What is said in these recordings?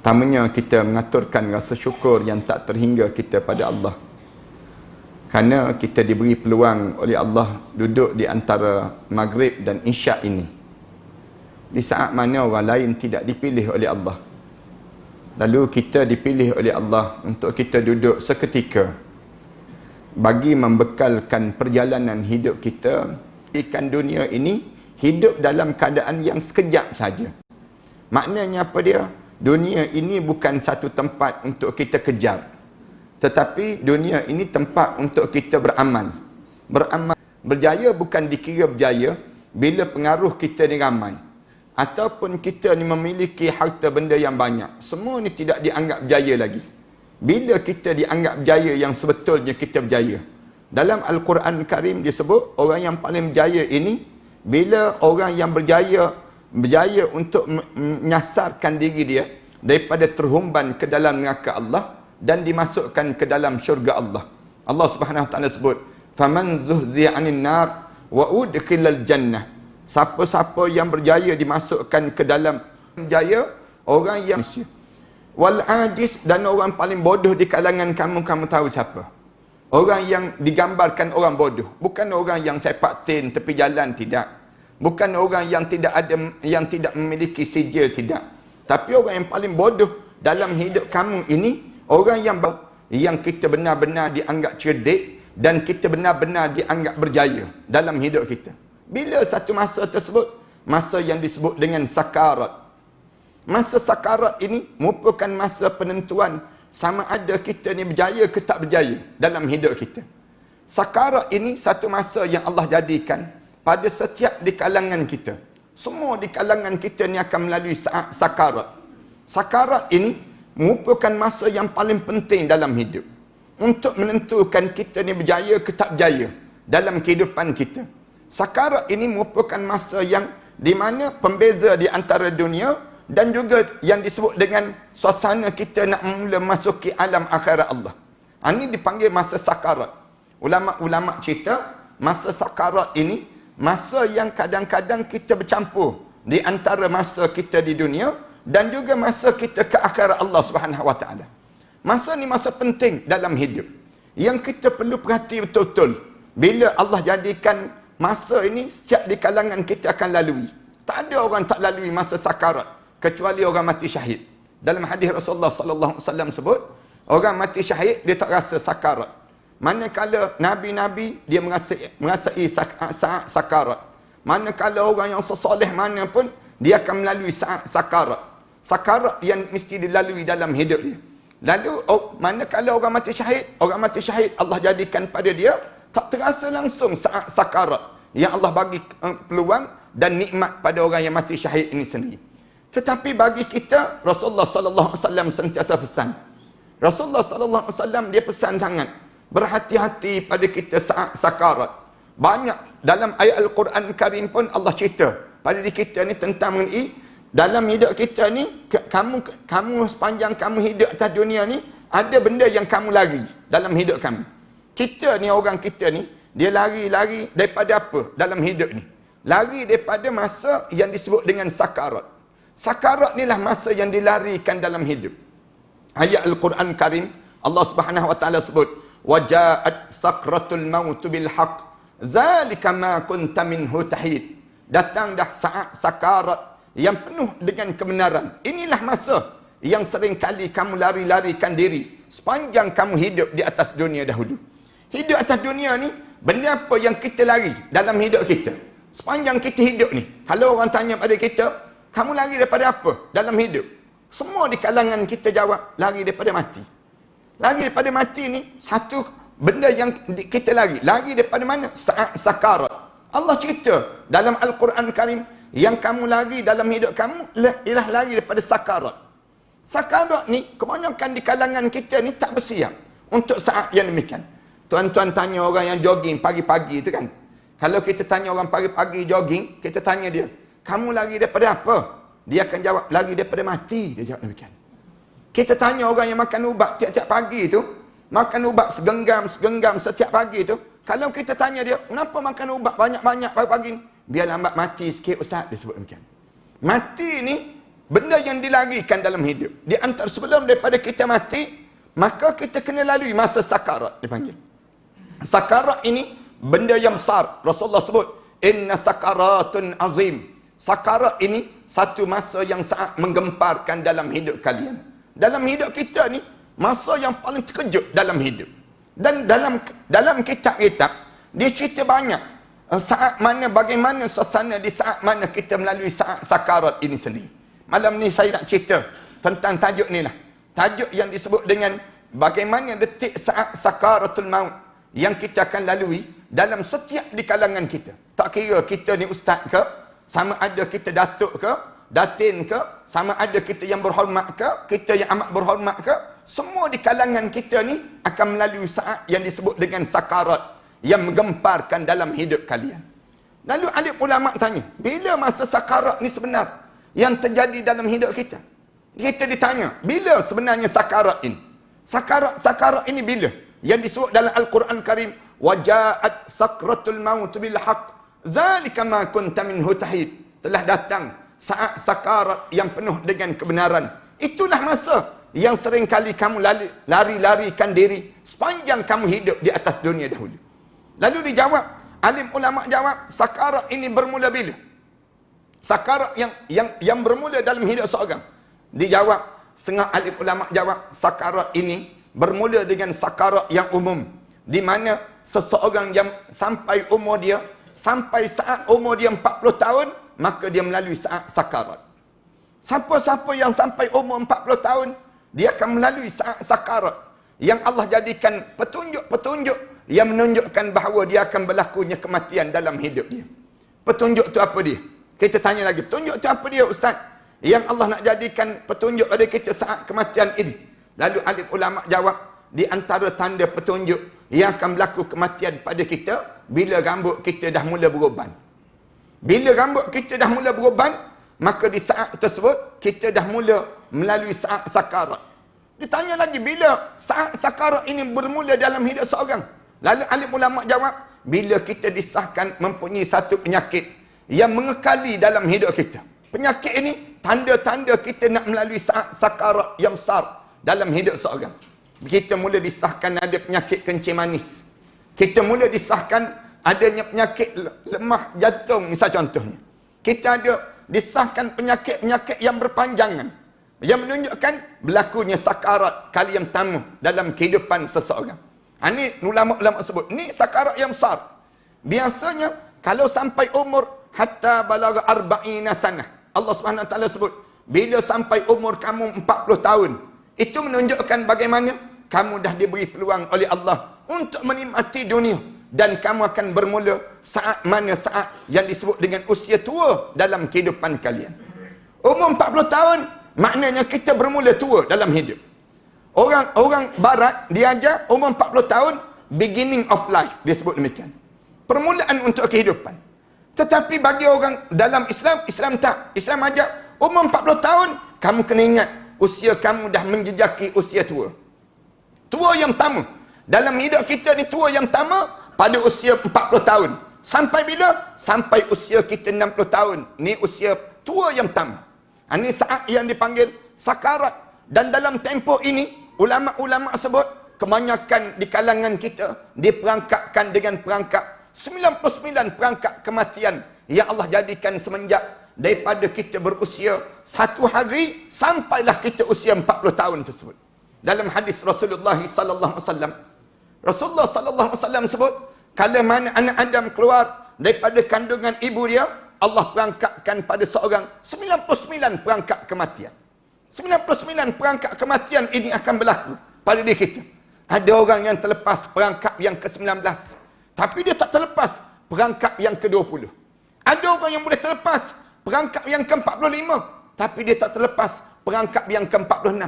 Pertamanya kita mengaturkan rasa syukur yang tak terhingga kita pada Allah. Kerana kita diberi peluang oleh Allah duduk di antara Maghrib dan Isyak ini. Di saat mana orang lain tidak dipilih oleh Allah. Lalu kita dipilih oleh Allah untuk kita duduk seketika. Bagi membekalkan perjalanan hidup kita. Ikan dunia ini hidup dalam keadaan yang sekejap saja. Maknanya apa dia? Dunia ini bukan satu tempat untuk kita kejar. Tetapi dunia ini tempat untuk kita beramal. Beramal. Berjaya bukan dikira berjaya bila pengaruh kita ni ramai. Ataupun kita ni memiliki harta benda yang banyak. Semua ni tidak dianggap berjaya lagi. Bila kita dianggap berjaya yang sebetulnya kita berjaya. Dalam Al-Quran Karim disebut orang yang paling berjaya ini bila orang yang berjaya untuk menyasarkan diri dia daripada terhumban ke dalam neraka Allah dan dimasukkan ke dalam syurga Allah. Allah Subhanahu Wa Taala sebut, "Faman zuhziya 'anil nar wa udkhilal jannah." Siapa-siapa yang berjaya dimasukkan ke dalam berjaya, orang yang wal ajiz, dan orang paling bodoh di kalangan kamu tahu siapa? Orang yang digambarkan orang bodoh, bukan orang yang sepak tin tepi jalan, tidak. Bukan orang yang tidak memiliki sijil, tidak. Tapi orang yang paling bodoh dalam hidup kamu ini, orang yang kita benar-benar dianggap cerdik dan kita benar-benar dianggap berjaya dalam hidup kita. Bila satu masa tersebut, masa yang disebut dengan sakarat. Masa sakarat ini merupakan masa penentuan sama ada kita ni berjaya ke tak berjaya dalam hidup kita. Sakarat ini satu masa yang Allah jadikan pada setiap di kalangan kita. Semua di kalangan kita ni akan melalui saat sakarat. Sakarat ini merupakan masa yang paling penting dalam hidup. Untuk menentukan kita ni berjaya ke tak berjaya dalam kehidupan kita. Sakarat ini merupakan masa yang di mana pembeza di antara dunia dan juga yang disebut dengan suasana kita nak mula masuki alam akhirat Allah. Ini dipanggil masa sakarat. Ulama-ulama cerita masa sakarat ini masa yang kadang-kadang kita bercampur di antara masa kita di dunia dan juga masa kita ke akhirat Allah Subhanahu Wa Taala. Masa ni masa penting dalam hidup yang kita perlu perhati betul-betul. Bila Allah jadikan masa ini setiap di kalangan kita akan lalui. Tak ada orang tak lalui masa sakarat kecuali orang mati syahid. Dalam hadis Rasulullah sallallahu alaihi wasallam sebut, orang mati syahid dia tak rasa sakarat. Manakala nabi-nabi dia merasai saat sakarat. Manakala orang yang sesoleh mana pun dia akan melalui saat sakarat. Sakarat yang mesti dilalui dalam hidup dia. Lalu manakala orang mati syahid Allah jadikan pada dia tak terasa langsung saat sakarat yang Allah bagi peluang dan nikmat pada orang yang mati syahid ini sendiri. Tetapi bagi kita Rasulullah sallallahu alaihi wasallam sentiasa pesan. Rasulullah sallallahu alaihi wasallam dia pesan sangat, berhati-hati pada kita saat sakarat. Banyak dalam ayat Al-Quran Karim pun Allah cerita pada diri kita ni tentang mengenai dalam hidup kita ni, kamu sepanjang kamu hidup atas dunia ni, ada benda yang kamu lari dalam hidup kamu. Kita ni, orang kita ni, dia lari daripada apa dalam hidup ni? Lari daripada masa yang disebut dengan sakarat. Sakarat ni lah masa yang dilarikan dalam hidup. Ayat Al-Quran Karim, Allah Subhanahu Wa Taala sebut, "Waja'at sakratul maut bil haqq, dzalika ma kunta minhu tahid." Datang dah saat sakarat yang penuh dengan kebenaran. Inilah masa yang sering kali kamu lari-larikan diri sepanjang kamu hidup di atas dunia dahulu. Hidup atas dunia ni, benda apa yang kita lari dalam hidup kita? Sepanjang kita hidup ni, kalau orang tanya pada kita, kamu lari daripada apa dalam hidup? Semua di kalangan kita jawab, lari daripada mati. Lari daripada mati ni satu benda yang kita lari. Lari daripada mana? Saat sakarat. Allah cerita dalam Al-Quran Karim, yang kamu lari dalam hidup kamu ialah lari daripada sakarat. Sakarat ni kebanyakan di kalangan kita ni tak bersiap untuk saat yang demikian. Tuan-tuan tanya orang yang jogging pagi-pagi tu kan. Kalau kita tanya orang pagi-pagi jogging, kita tanya dia, kamu lari daripada apa? Dia akan jawab, lari daripada mati. Dia jawab demikian. Kita tanya orang yang makan ubat tiap-tiap pagi tu, makan ubat segenggam setiap pagi tu, kalau kita tanya dia, kenapa makan ubat banyak-banyak pagi-pagi ni? Biar lambat mati sikit ustaz, dia sebut demikian. Mati ni benda yang dilarikan dalam hidup. Di antara sebelum daripada kita mati, maka kita kena lalui masa sakarat dipanggil. Sakarat ini benda yang besar. Rasulullah sebut, inna sakaratun azim. Sakarat ini satu masa yang sangat menggemparkan dalam hidup kalian. Dalam hidup kita ni, masa yang paling terkejut dalam hidup. Dan dalam kitab-kitab, dia cerita banyak saat mana, bagaimana suasana di saat mana kita melalui saat sakarat ini sendiri. Malam ni saya nak cerita tentang tajuk ni lah. Tajuk yang disebut dengan bagaimana detik saat sakaratul maut yang kita akan lalui dalam setiap di kalangan kita. Tak kira kita ni ustaz ke, sama ada kita datuk ke, datin ke, sama ada kita yang berhormat ke, kita yang amat berhormat ke, semua di kalangan kita ni akan melalui saat yang disebut dengan sakarat yang menggemparkan dalam hidup kalian. Lalu alim ulama tanya, bila masa sakarat ni sebenar yang terjadi dalam hidup kita? Kita ditanya, bila sebenarnya sakarat ini? Sakarat ini bila? Yang disebut dalam Al-Quran Karim, waja'at sakratul maut bil haqq dzalika ma kunta minhu tahid. Telah datang saat sakarat yang penuh dengan kebenaran. Itulah masa yang sering kali kamu lari-larikan diri sepanjang kamu hidup di atas dunia dahulu. Lalu dijawab, alim ulama jawab, sakarat ini bermula bila? Sakarat yang bermula dalam hidup seorang. Dijawab, setengah alim ulama jawab, sakarat ini bermula dengan sakarat yang umum, di mana seseorang yang sampai umur dia, sampai saat umur dia 40 tahun, maka dia melalui saat sakarat. Siapa-siapa yang sampai umur 40 tahun, dia akan melalui saat sakarat yang Allah jadikan petunjuk-petunjuk yang menunjukkan bahawa dia akan berlakunya kematian dalam hidup dia. Petunjuk tu apa dia? Kita tanya lagi, petunjuk tu apa dia ustaz? Yang Allah nak jadikan petunjuk pada kita saat kematian ini. Lalu alim ulama jawab, di antara tanda petunjuk yang akan berlaku kematian pada kita, bila rambut kita dah mula beruban. Bila rambut kita dah mula beruban, maka di saat tersebut, kita dah mula melalui saat sakarat. Ditanya lagi, bila saat sakarat ini bermula dalam hidup seorang? Lalu alim ulama jawab, bila kita disahkan mempunyai satu penyakit yang mengekali dalam hidup kita. Penyakit ini, tanda-tanda kita nak melalui saat sakarat yang besar dalam hidup seorang. Kita mula disahkan ada penyakit kencing manis. Kita mula disahkan adanya penyakit lemah jantung, misal contohnya. Kita ada disahkan penyakit-penyakit yang berpanjangan, yang menunjukkan berlakunya sakarat kali yang pertama dalam kehidupan seseorang. Ini ulama-ulama sebut, ni sakarat yang besar. Biasanya, kalau sampai umur hatta balagha arba'ina sanah, Allah Subhanahu Wa Taala sebut, bila sampai umur kamu 40 tahun, itu menunjukkan bagaimana kamu dah diberi peluang oleh Allah untuk menikmati dunia, dan kamu akan bermula saat yang disebut dengan usia tua dalam kehidupan kalian. Umur 40 tahun maknanya kita bermula tua dalam hidup. Orang barat dia ajar umur 40 tahun beginning of life, dia sebut demikian. Permulaan untuk kehidupan. Tetapi bagi orang dalam Islam tak. Islam ajar umur 40 tahun kamu kena ingat usia kamu dah menjejaki usia tua. Tua yang pertama. Dalam hidup kita ni tua yang pertama pada usia 40 tahun. Sampai bila? Sampai usia kita 60 tahun. Ni usia tua yang pertama. Ini saat yang dipanggil sakarat. Dan dalam tempoh ini, ulama-ulama sebut, kebanyakan di kalangan kita diperangkapkan dengan perangkap 99 perangkap kematian yang Allah jadikan semenjak daripada kita berusia 1 hari sampailah kita usia 40 tahun tersebut. Dalam hadis Rasulullah sallallahu alaihi wasallam, Rasulullah sallallahu alaihi wasallam sebut, kalau mana anak Adam keluar daripada kandungan ibu dia, Allah perangkapkan pada seorang 99 perangkap kematian. 99 perangkap kematian ini akan berlaku pada diri kita. Ada orang yang terlepas perangkap yang ke-19, tapi dia tak terlepas perangkap yang ke-20. Ada orang yang boleh terlepas perangkap yang ke-45, tapi dia tak terlepas perangkap yang ke-46.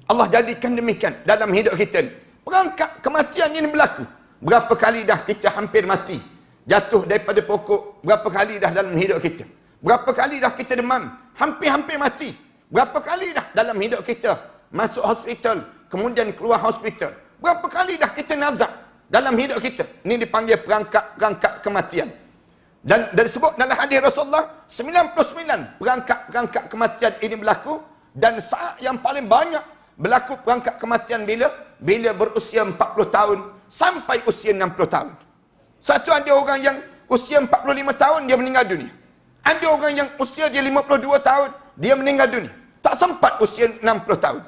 Allah jadikan demikian dalam hidup kita ni. Perangkap kematian ini berlaku. Berapa kali dah kita hampir mati, jatuh daripada pokok, berapa kali dah dalam hidup kita. Berapa kali dah kita demam, hampir-hampir mati. Berapa kali dah dalam hidup kita masuk hospital, kemudian keluar hospital. Berapa kali dah kita nazak dalam hidup kita. Ini dipanggil perangkap-perangkap kematian. Dan disebut dalam hadis Rasulullah 99 perangkat-perangkat kematian ini berlaku, dan saat yang paling banyak berlaku perangkat kematian bila berusia 40 tahun sampai usia 60 tahun. Satu, ada orang yang usia 45 tahun dia meninggal dunia. Ada orang yang usia dia 52 tahun dia meninggal dunia. Tak sempat usia 60 tahun.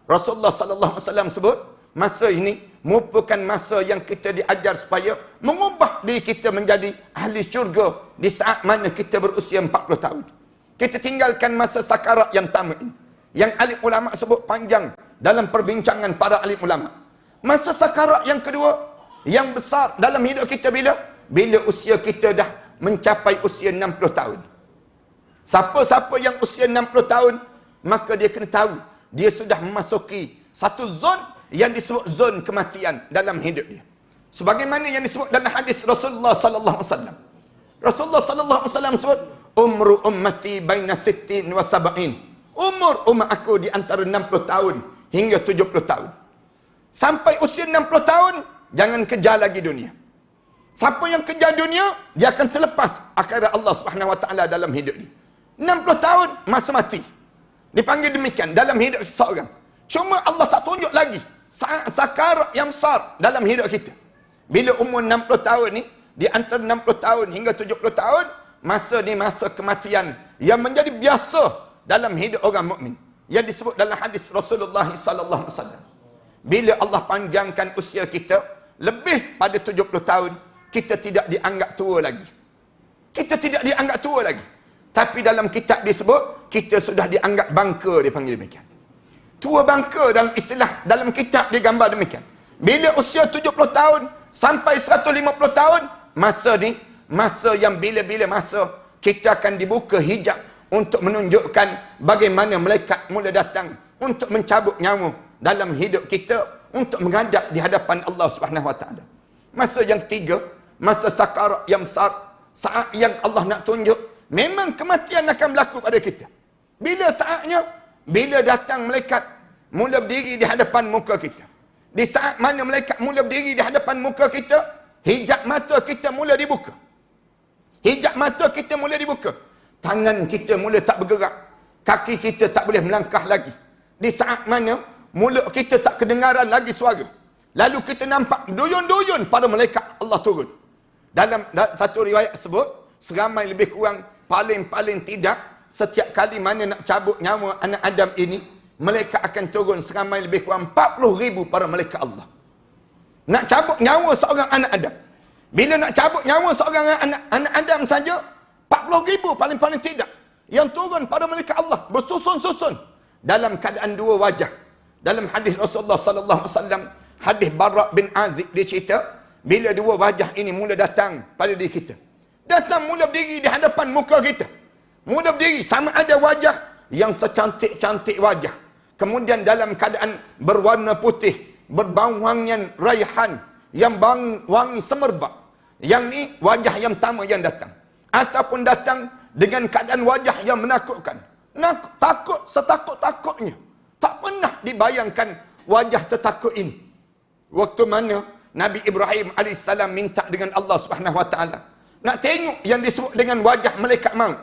Rasulullah sallallahu alaihi wasallam sebut masa ini merupakan masa yang kita diajar supaya mengubah diri kita menjadi ahli syurga di saat mana kita berusia 40 tahun. Kita tinggalkan masa sakarat yang tamat ini, yang alim ulama sebut panjang dalam perbincangan para alim ulama. Masa sakarat yang kedua, yang besar dalam hidup kita bila usia kita dah mencapai usia 60 tahun. Siapa-siapa yang usia 60 tahun, maka dia kena tahu dia sudah memasuki satu zon yang disebut zon kematian dalam hidup dia. Sebagaimana yang disebut dalam hadis Rasulullah sallallahu alaihi wasallam. Rasulullah sallallahu alaihi wasallam sebut, "Umru ummati baina 60 wa 70." Umur umat aku di antara 60 tahun hingga 70 tahun. Sampai usia 60 tahun, jangan kejar lagi dunia. Siapa yang kejar dunia, dia akan terlepas akhirat Allah Subhanahu wa taala dalam hidup dia. 60 tahun masa mati. Dipanggil demikian dalam hidup seseorang. Cuma Allah tak tunjuk lagi sakarat yang besar dalam hidup kita. Bila umur 60 tahun ni, di antara 60 tahun hingga 70 tahun, masa ni masa kematian yang menjadi biasa dalam hidup orang mukmin. Yang disebut dalam hadis Rasulullah sallallahu alaihi wasallam. Bila Allah panjangkan usia kita lebih pada 70 tahun, kita tidak dianggap tua lagi. Kita tidak dianggap tua lagi. Tapi dalam kitab disebut, kita sudah dianggap bangka, dia panggil demikian. Tua bangka dalam istilah dalam kitab digambar demikian. Bila usia 70 tahun sampai 150 tahun, masa ni, masa yang bila-bila masa kita akan dibuka hijab untuk menunjukkan bagaimana malaikat mula datang untuk mencabut nyawa dalam hidup kita, untuk menghadap di hadapan Allah Subhanahu wa taala. Masa yang ketiga, masa sakarat yang besar, saat yang Allah nak tunjuk, memang kematian akan berlaku pada kita. Bila saatnya? Bila datang malaikat mula berdiri di hadapan muka kita. Di saat mana malaikat mula berdiri di hadapan muka kita, hijab mata kita mula dibuka. Hijab mata kita mula dibuka. Tangan kita mula tak bergerak. Kaki kita tak boleh melangkah lagi. Di saat mana mulut kita tak kedengaran lagi suara. Lalu kita nampak duyun-duyun para malaikat Allah turun. Dalam satu riwayat sebut, seramai lebih kurang paling-paling tidak, setiap kali mana nak cabut nyawa anak Adam ini, malaikat akan turun seramai lebih kurang 40,000 para malaikat Allah. Nak cabut nyawa seorang anak Adam. Bila nak cabut nyawa seorang anak Adam saja, 40,000 paling-paling tidak. Yang turun pada malaikat Allah bersusun-susun dalam keadaan dua wajah. Dalam hadis Rasulullah sallallahu alaihi wasallam, hadis Bara' bin Azib, dia cerita, bila dua wajah ini mula datang pada diri kita. Datang mula berdiri di hadapan muka kita. Mula berdiri, sama ada wajah yang secantik-cantik wajah. Kemudian dalam keadaan berwarna putih, berbau wangian raihan, yang wangi semerbak. Yang ni wajah yang pertama yang datang. Ataupun datang dengan keadaan wajah yang menakutkan. Takut setakut-takutnya. Tak pernah dibayangkan wajah setakut ini. Waktu mana Nabi Ibrahim AS minta dengan Allah SWT nak tengok yang disebut dengan wajah malaikat maut.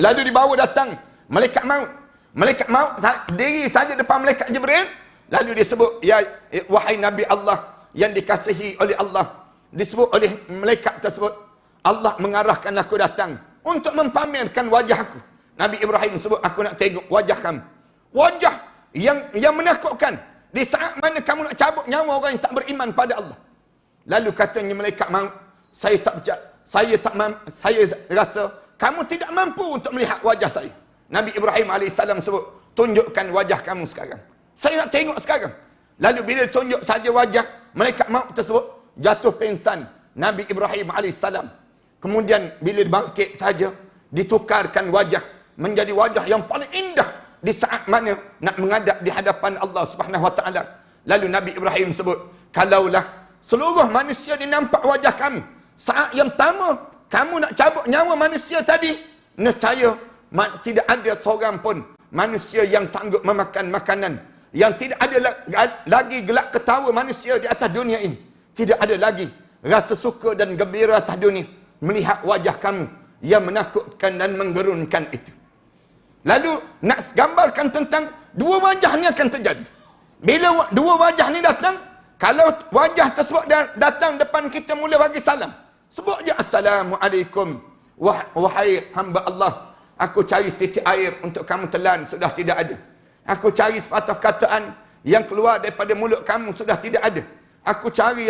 Lalu dibawa datang malaikat maut. Malaikat maut diri saja depan malaikat Jibril. Lalu disebut, ya wahai Nabi Allah yang dikasihi oleh Allah. Disebut oleh malaikat tersebut, Allah mengarahkan aku datang untuk mempamerkan wajah aku. Nabi Ibrahim sebut, aku nak tengok wajah kamu. Wajah yang menakutkan. Di saat mana kamu nak cabut nyawa orang yang tak beriman pada Allah. Lalu katanya malaikat maut, saya rasa kamu tidak mampu untuk melihat wajah saya. Nabi Ibrahim AS sebut, tunjukkan wajah kamu sekarang. Saya nak tengok sekarang. Lalu bila tunjuk saja wajah, malaikat maut tersebut jatuh pingsan. Nabi Ibrahim AS. Kemudian bila bangkit saja, ditukarkan wajah menjadi wajah yang paling indah di saat mana nak menghadap di hadapan Allah Subhanahu wa taala. Lalu Nabi Ibrahim sebut, kalaulah seluruh manusia dinampak wajah kamu, saat yang pertama kamu nak cabut nyawa manusia tadi, nescaya tidak ada seorang pun manusia yang sanggup memakan makanan, yang tidak ada lagi gelak ketawa manusia di atas dunia ini. Tidak ada lagi rasa suka dan gembira atas dunia. melihat wajah kamu yang menakutkan dan menggerunkan itu. Lalu nak gambarkan tentang dua wajah ni akan terjadi. Bila dua wajah ni datang, kalau wajah tersebut datang depan kita mula bagi salam, sebut je Assalamualaikum, wahai hamba Allah, aku cari setitik air untuk kamu telan, sudah tidak ada. Aku cari sepatah kataan yang keluar daripada mulut kamu, sudah tidak ada. Aku cari.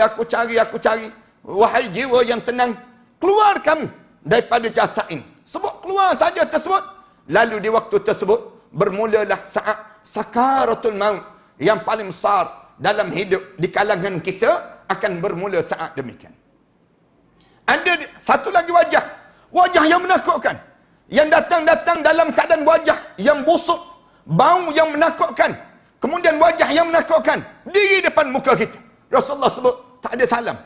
Wahai jiwa yang tenang, keluar kamu daripada jasad ini. Sebut keluar saja tersebut. Lalu di waktu tersebut, bermulalah saat sakaratul maut yang paling besar dalam hidup di kalangan kita akan bermula saat demikian. Ada satu lagi wajah. Wajah yang menakutkan. Yang datang dalam keadaan wajah yang busuk. Bau yang menakutkan. Kemudian wajah yang menakutkan. Diri depan muka kita. Rasulullah sebut, tak ada salam.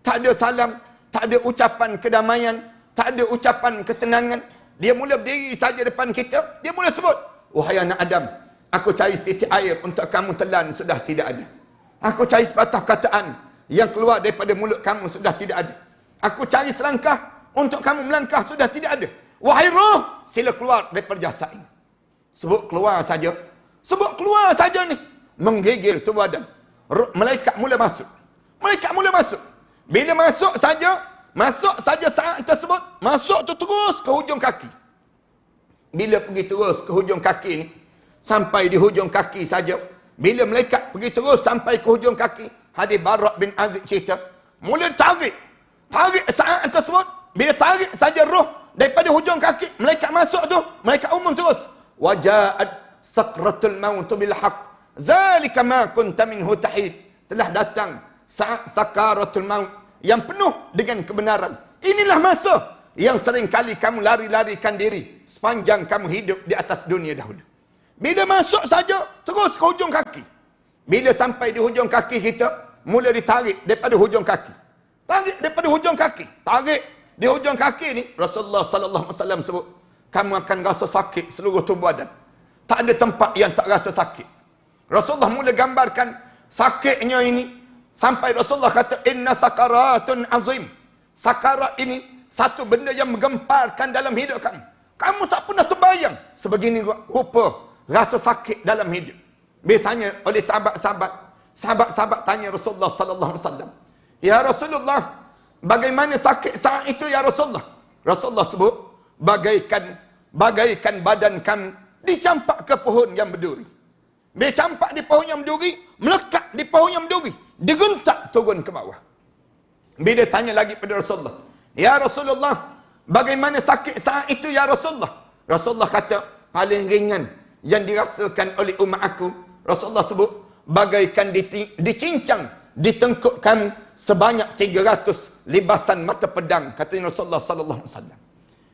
Tak ada salam. Tak ada ucapan kedamaian. Tak ada ucapan ketenangan. Dia mula berdiri saja depan kita. Dia mula sebut, wahai anak Adam, aku cari setitik air untuk kamu telan, sudah tidak ada. Aku cari sepatah kataan yang keluar daripada mulut kamu, sudah tidak ada. Aku cari selangkah untuk kamu melangkah, sudah tidak ada. Wahai roh, sila keluar daripada jasad ini. Sebut keluar saja. Sebut keluar saja ni. Menggigil tu badan. Malaikat mula masuk. Malaikat mula masuk. Bila masuk saja saat tersebut, masuk tu terus ke hujung kaki. Bila pergi terus ke hujung kaki ni, sampai di hujung kaki saja. Bila malaikat pergi terus sampai ke hujung kaki, hadis Barak bin Azib cerita, mula tarik saat tersebut. Bila tarik saja roh daripada hujung kaki, malaikat masuk tu, malaikat umum terus. Waja'at sakratul maut bil haqq. Zalika ma kunta minhu tahid. Telah datang saat sakaratul maut yang penuh dengan kebenaran. Inilah masa yang sering kali kamu lari-larikan diri sepanjang kamu hidup di atas dunia dahulu. Bila masuk saja, terus ke hujung kaki. Bila sampai di hujung kaki kita, mula ditarik daripada hujung kaki. Tarik daripada hujung kaki. Tarik di hujung kaki ni, Rasulullah sallallahu alaihi wasallam sebut, kamu akan rasa sakit seluruh tubuh badan. Tak ada tempat yang tak rasa sakit. Rasulullah mula gambarkan sakitnya ini. Sampai Rasulullah kata, inna sakaratun azim. Sakarat ini satu benda yang menggemparkan dalam hidup kamu. Kamu tak pernah terbayang sebegini rupa rasa sakit dalam hidup. Dia tanya oleh sahabat-sahabat. Sahabat-sahabat tanya Rasulullah sallallahu alaihi wasallam, ya Rasulullah, bagaimana sakit saat itu ya Rasulullah? Rasulullah sebut, bagaikan badan kamu dicampak ke pohon yang berduri. Dia campak di pohon yang berduri, melekat di pohon yang berduri, digentak turun ke bawah. Bila tanya lagi pada Rasulullah, ya Rasulullah, bagaimana sakit saat itu ya Rasulullah? Rasulullah kata, paling ringan yang dirasakan oleh umat aku, Rasulullah sebut, bagaikan dicincang di tengkuk kamu sebanyak 300 libasan mata pedang, kata Rasulullah sallallahu alaihi wasallam.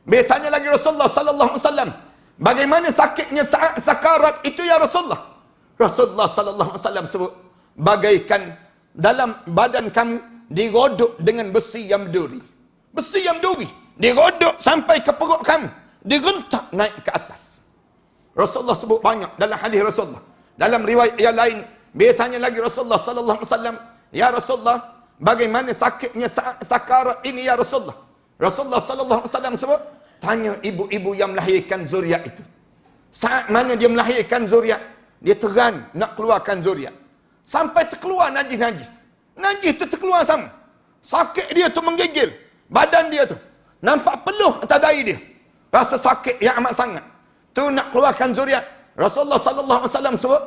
Bila tanya lagi Rasulullah sallallahu alaihi wasallam, bagaimana sakitnya saat sakarat itu ya Rasulullah? Rasulullah sallallahu alaihi wasallam sebut, bagaikan dalam badan kamu digodok dengan besi yang berduri. Besi yang berduri digodok sampai ke perut kamu, digentak naik ke atas. Rasulullah sebut banyak dalam hadis Rasulullah. Dalam riwayat yang lain, dia tanya lagi Rasulullah sallallahu alaihi wasallam, ya Rasulullah, bagaimana sakitnya sakarat ini ya Rasulullah? Rasulullah sallallahu alaihi wasallam sebut, tanya ibu-ibu yang melahirkan zuriat itu. Saat mana dia melahirkan zuriat, dia teran nak keluarkan zuriat. Sampai terkeluar najis-najis. Najis tu terkeluar sama. Sakit dia tu menggigil. Badan dia tu nampak peluh atas dahi dia. Rasa sakit yang amat sangat. Tu nak keluarkan zuriat. Rasulullah sallallahu alaihi wasallam sebut,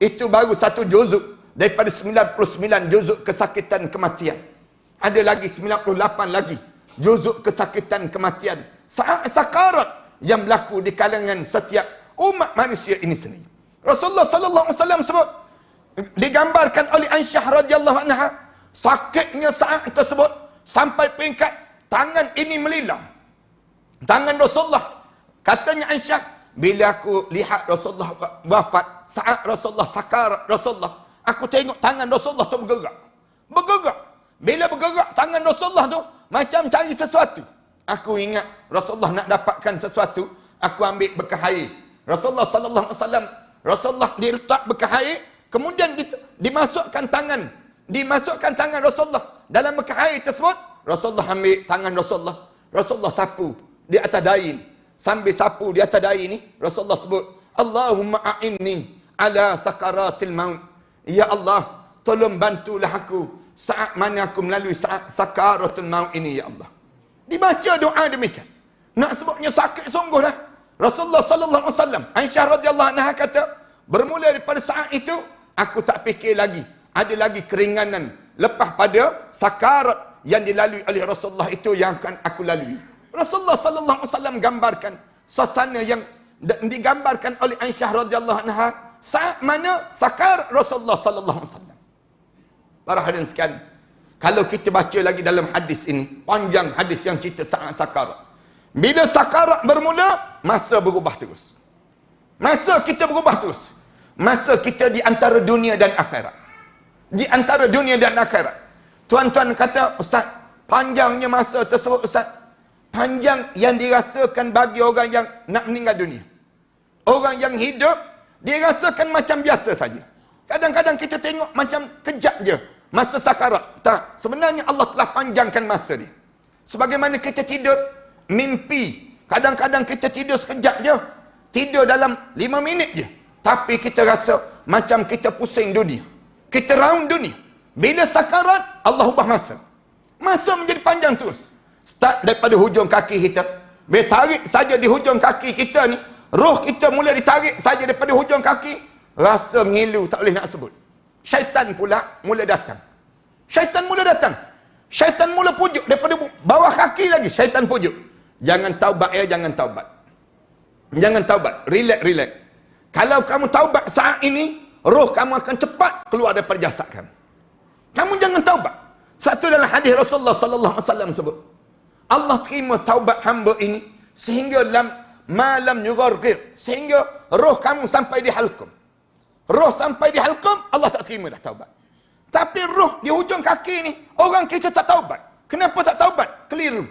itu baru satu juzuk daripada 99 juzuk kesakitan kematian. Ada lagi 98 lagi juzuk kesakitan kematian saat sakarat yang berlaku di kalangan setiap umat manusia ini sendiri. Rasulullah sallallahu alaihi wasallam sebut, digambarkan oleh Aisyah radhiyallahu anha, sakitnya saat tersebut sampai peringkat tangan ini melilang. Tangan Rasulullah, katanya Aisyah, bila aku lihat Rasulullah wafat, saat Rasulullah sakarat Rasulullah, aku tengok tangan Rasulullah tu bergerak. Bergerak. Bila bergerak tangan Rasulullah tu macam cari sesuatu. Aku ingat Rasulullah nak dapatkan sesuatu, aku ambil bekal air. Rasulullah sallallahu alaihi wasallam, Rasulullah diletak bekal air, kemudian dimasukkan tangan Rasulullah dalam bekal air tersebut. Rasulullah ambil tangan Rasulullah. Rasulullah sapu di atas dahi ni. Sambil sapu di atas dahi ni, Rasulullah sebut, Allahumma a'inni ala sakaratil maut. Ya Allah, tolong bantulah aku saat mana aku melalui saat sakaratul maut ini, ya Allah. Dibaca doa demikian. Nak sebutnya sakit sungguh dah. Rasulullah sallallahu alaihi wasallam, Aisyah radhiyallahu anha kata, bermula daripada saat itu aku tak fikir lagi ada lagi keringanan lepas pada sakarat yang dilalui oleh Rasulullah itu yang akan aku lalui. Rasulullah sallallahu alaihi wasallam gambarkan suasana yang digambarkan oleh Aisyah radhiyallahu anha saat mana sakarat Rasulullah sallallahu alaihi wasallam. Para hadirin sekalian, kalau kita baca lagi dalam hadis ini, panjang hadis yang cerita saat sakarat. Bila sakarat bermula, masa berubah terus. Masa kita berubah terus. Masa kita di antara dunia dan akhirat. Di antara dunia dan akhirat. Tuan-tuan kata, Ustaz, panjangnya masa tersebut, Ustaz. Panjang yang dirasakan bagi orang yang nak meninggal dunia. Orang yang hidup, dia rasakan macam biasa saja. Kadang-kadang kita tengok macam kejap je masa sakarat. Tak, sebenarnya Allah telah panjangkan masa dia. Sebagaimana kita tidur, mimpi. Kadang-kadang kita tidur sekejap je. Tidur dalam 5 minit je. Tapi kita rasa macam kita pusing dunia. Kita raung dunia. Bila sakarat, Allah ubah masa. Masa menjadi panjang terus. Start daripada hujung kaki kita. Bila tarik saja di hujung kaki kita ni, roh kita mula ditarik saja daripada hujung kaki, rasa mengilu tak boleh nak sebut. Syaitan pula mula datang. Syaitan mula datang. Syaitan mula pujuk daripada bawah kaki lagi. Syaitan pujuk. Jangan taubat ya, jangan taubat. Jangan taubat. Relax, relax. Kalau kamu taubat saat ini, roh kamu akan cepat keluar daripada jasad kamu. Kamu jangan taubat. Satu dalam hadis Rasulullah sallallahu alaihi wasallam sebut, Allah terima taubat hamba ini sehingga malam yugharqir, sehingga roh kamu sampai di halqum. Roh sampai di halqum, Allah tak terima dah taubat. Tapi roh di hujung kaki ni, orang kita tak taubat. Kenapa tak taubat? Keliru.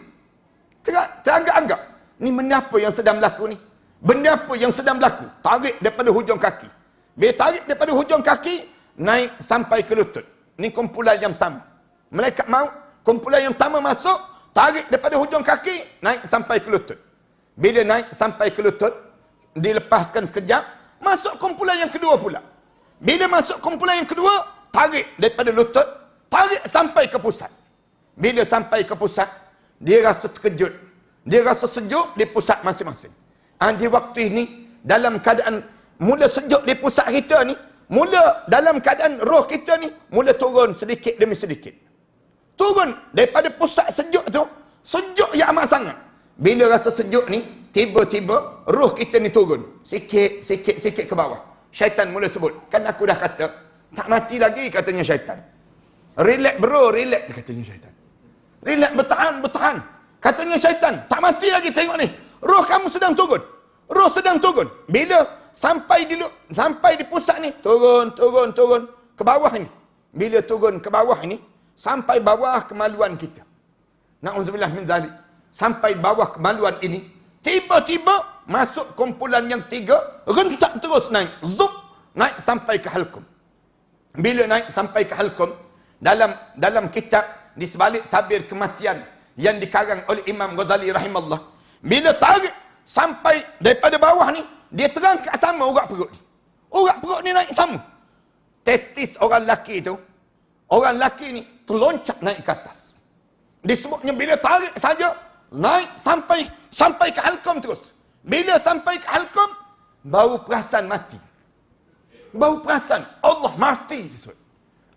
Teragak-agak. Ni benda apa yang sedang berlaku ni? Benda apa yang sedang berlaku? Tarik daripada hujung kaki. Bila tarik daripada hujung kaki, naik sampai ke lutut. Ni kumpulan yang pertama. Malaikat maut, kumpulan yang pertama masuk, tarik daripada hujung kaki, naik sampai ke lutut. Bila naik sampai ke lutut, dilepaskan sekejap, masuk kumpulan yang kedua pula. Bila masuk kumpulan yang kedua, tarik daripada lutut, tarik sampai ke pusat. Bila sampai ke pusat, dia rasa terkejut. Dia rasa sejuk di pusat masing-masing. Di waktu ini, dalam keadaan mula sejuk di pusat kita ni, mula dalam keadaan roh kita ni, mula turun sedikit demi sedikit. Turun daripada pusat sejuk tu, sejuk yang amat sangat. Bila rasa sejuk ni, tiba-tiba roh kita ni turun. Sikit ke bawah. Syaitan mula sebut, kan aku dah kata, tak mati lagi katanya syaitan. Relax bro, relax katanya syaitan. Relax, bertahan. Katanya syaitan, tak mati lagi, tengok ni. Roh kamu sedang turun. Roh sedang turun. Bila sampai di pusat ni, turun ke bawah ni. Bila turun ke bawah ni, sampai bawah kemaluan kita. Na'udzubillah min zalik. Sampai bawah kemaluan ini, tiba-tiba masuk kumpulan yang 3, rentak terus naik. Zup, naik sampai ke halqum. Bila naik sampai ke halqum, dalam kitab di sebalik tabir kematian yang dikarang oleh Imam Ghazali rahimahullah, bila tarik sampai daripada bawah ni, dia terangkat sama urat perut ni. Urat perut ni naik sama. Testis orang lelaki tu, orang lelaki ni terloncat naik ke atas. Disebutnya bila tarik saja, naik sampai ke halqum terus. Bila sampai ke halqum, baru perasan mati. Baru perasan Allah mati disebut.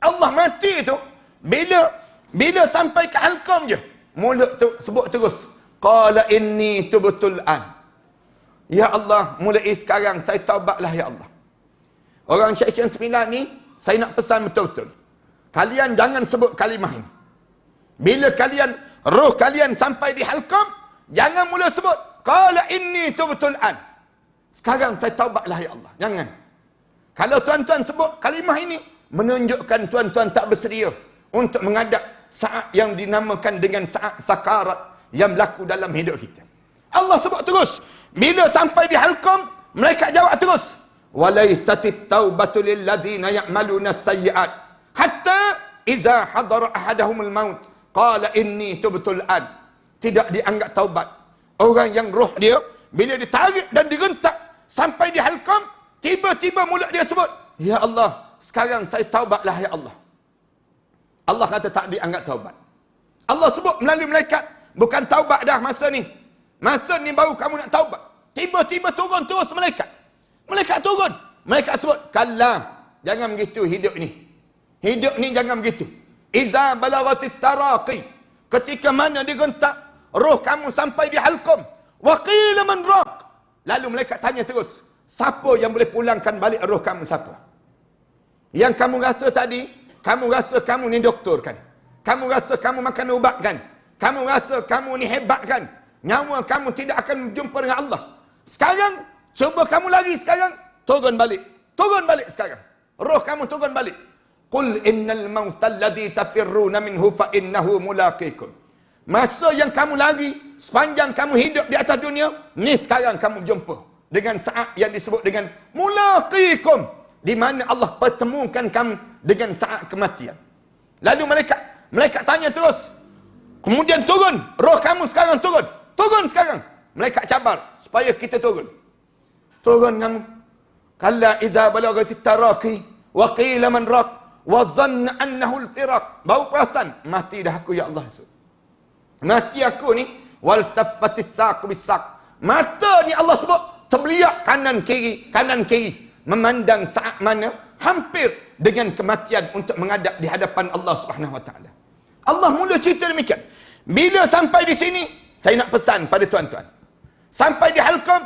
Allah mati tu, bila sampai ke halqum je, mulut tu sebut terus, qala inni tubtul an. Ya Allah, mulai sekarang saya taubatlah ya Allah. Orang Seksyen 9 ni, saya nak pesan betul-betul. Kalian jangan sebut kalimah ini. Bila roh kalian sampai di halqum, jangan mula sebut, qala inni tubtul an. Sekarang saya taubatlah ya Allah. Jangan. Kalau tuan-tuan sebut kalimah ini, menunjukkan tuan-tuan tak bersedia untuk menghadap saat yang dinamakan dengan saat sakarat yang berlaku dalam hidup kita. Allah sebut terus, bila sampai di halqum, malaikat jawab terus, walaisatit taubatu lilladzina ya'maluna sayyi'at hatta idza hadara ahadahumul maut qala inni tubtul an. Tidak dianggap taubat. Orang yang roh dia bila ditarik dan direntak sampai di halqam, tiba-tiba mulut dia sebut, ya Allah, sekarang saya taubatlah ya Allah. Allah kata tak dianggap taubat. Allah sebut melalui malaikat, bukan taubat dah masa ni. Masa ni baru kamu nak taubat. Tiba-tiba turun terus malaikat. Malaikat turun. Malaikat sebut, kalla, jangan begitu hidup ni. Hidup ni jangan begitu. Iza balagatit taraqi. Ketika mana digentak, roh kamu sampai di halqum. Wa qila man raq. Lalu malaikat tanya terus, siapa yang boleh pulangkan balik roh kamu, siapa? Yang kamu rasa tadi, kamu rasa kamu ni doktor kan? Kamu rasa kamu makan ubat kan? Kamu rasa kamu ni hebat kan? Nyawa kamu tidak akan jumpa dengan Allah. Sekarang, cuba kamu lari sekarang, turun balik. Turun balik sekarang. Roh kamu turun balik. Qul innal mauta alladhi tafirruna minhu fa innahu mulaqikum. Masa yang kamu lari, sepanjang kamu hidup di atas dunia, ni sekarang kamu jumpa dengan saat yang disebut dengan mulaqikum, di mana Allah pertemukan kamu dengan saat kematian. Lalu malaikat tanya terus. Kemudian turun, roh kamu sekarang turun. Turun sekarang. Malaikat cabar supaya kita turun. Turun kamu. Kalla iza balagatit taraqi wa qila man raq wa dhanna annahu al-firaq. Bau perasan, mati dah aku ya Allah. Mati aku ni, wal taffatis saq bis-saq. Mata ni Allah sebut terbeliak kanan kiri, memandang saat mana hampir dengan kematian untuk menghadap di hadapan Allah Subhanahu wa taala. Allah mula cerita demikian. Bila sampai di sini, saya nak pesan pada tuan-tuan. Sampai di halqam,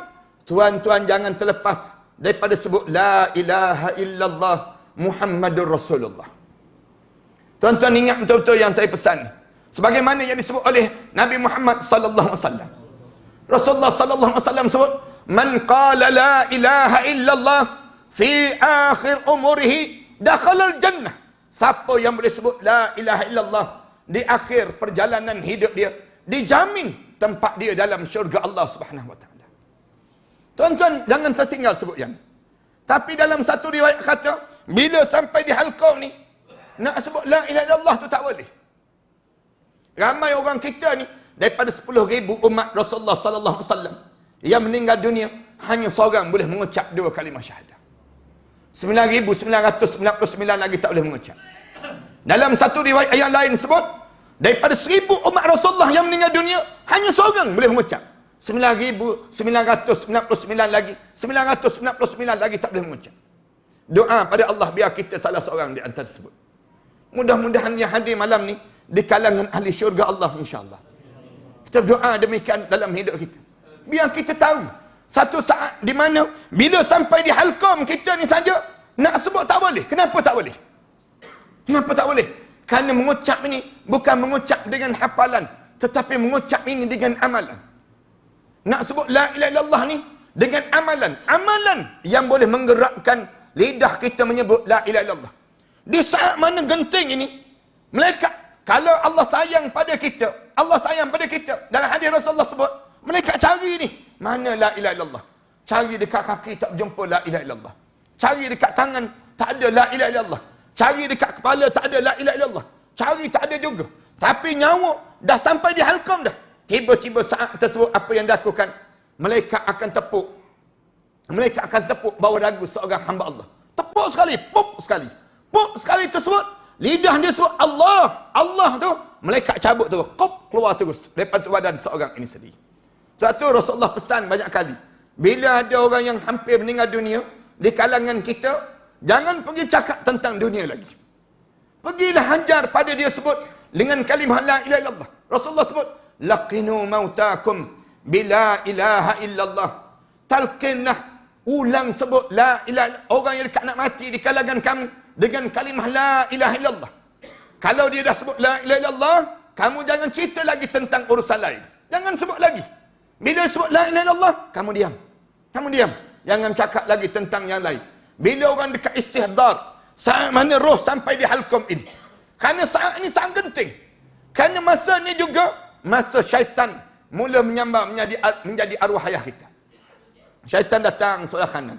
tuan-tuan jangan terlepas daripada sebut la ilaha illallah Muhammadur Rasulullah. Tuan-tuan ingat betul-betul yang saya pesan. Sebagaimana yang disebut oleh Nabi Muhammad sallallahu alaihi wasallam. Rasulullah sallallahu alaihi wasallam sebut, "Man qala la ilaha illallah fi akhir umurihi dakhala al-jannah." Siapa yang boleh sebut la ilaha illallah di akhir perjalanan hidup dia, dijamin tempat dia dalam syurga Allah Subhanahu wa taala. Tuan-tuan jangan tertinggal sebut yang. Tapi dalam satu riwayat kata, bila sampai di halqam ni, nak sebut la ilaha illallah tu tak boleh. Ramai orang kita ni daripada 10,000 umat Rasulullah sallallahu alaihi wasallam yang meninggal dunia, hanya seorang boleh mengucap 2 kalimah syahadah. 9,999 lagi tak boleh mengucap. Dalam satu riwayat yang lain sebut, daripada 1,000 umat Rasulullah yang meninggal dunia, hanya seorang boleh mengucap. 9,999 lagi, 999 lagi tak boleh mengucap. Doa pada Allah biar kita salah seorang di antara tersebut. Mudah-mudahan yang hadir malam ni di kalangan ahli syurga Allah insya-Allah. Kita berdoa demikian dalam hidup kita. Biar kita tahu satu saat di mana bila sampai di halqam kita ni saja nak sebut tak boleh. Kenapa tak boleh? Kenapa tak boleh? Kerana mengucap ini bukan mengucap dengan hafalan, tetapi mengucap ini dengan amalan. Nak sebut la ilaha illallah ni dengan amalan. Amalan yang boleh menggerakkan lidah kita menyebut la ilaha illallah. Di saat mana genting ini, malaikat, kalau Allah sayang pada kita, Allah sayang pada kita. Dalam hadis Rasulullah sebut, malaikat cari ni, mana la ilaha illallah. Cari dekat kaki tak jumpa la ilaha illallah. Cari dekat tangan tak ada la ilaha illallah. Cari dekat kepala tak ada la ilaha illallah. Cari tak ada juga. Tapi nyawa dah sampai di halqam dah. Tiba-tiba saat tersebut apa yang dilakukan? Malaikat akan tepuk. Malaikat akan tepuk bawah dagu seorang hamba Allah. Tepuk sekali, pop sekali. Pop sekali tersebut, lidah dia sebut Allah. Allah tu, malaikat cabut tu, kop keluar terus daripada badan seorang ini sendiri. Sebab tu Rasulullah pesan banyak kali. Bila ada orang yang hampir meninggal dunia di kalangan kita, jangan pergi cakap tentang dunia lagi. Pergilah hajar pada dia sebut dengan kalimah la ilaha illallah. Rasulullah sebut, laqinu mautakum bila ilaha illallah. Talqinlah, ulang sebut la ilaha. Orang yang dekat nak mati di kalangan kamu dengan kalimah la ilaha illallah. Kalau dia dah sebut la ilaha illallah, kamu jangan cerita lagi tentang urusan lain. Jangan sebut lagi. Bila sebut la ilaha illallah, kamu diam. Kamu diam. Jangan cakap lagi tentang yang lain. Bila orang dekat istihdar, saat mana roh sampai di halqam ini. Kerana saat ini sangat genting. Kerana masa ni juga masa syaitan mula menyambar menjadi arwah ayah kita. Syaitan datang sebelah kanan.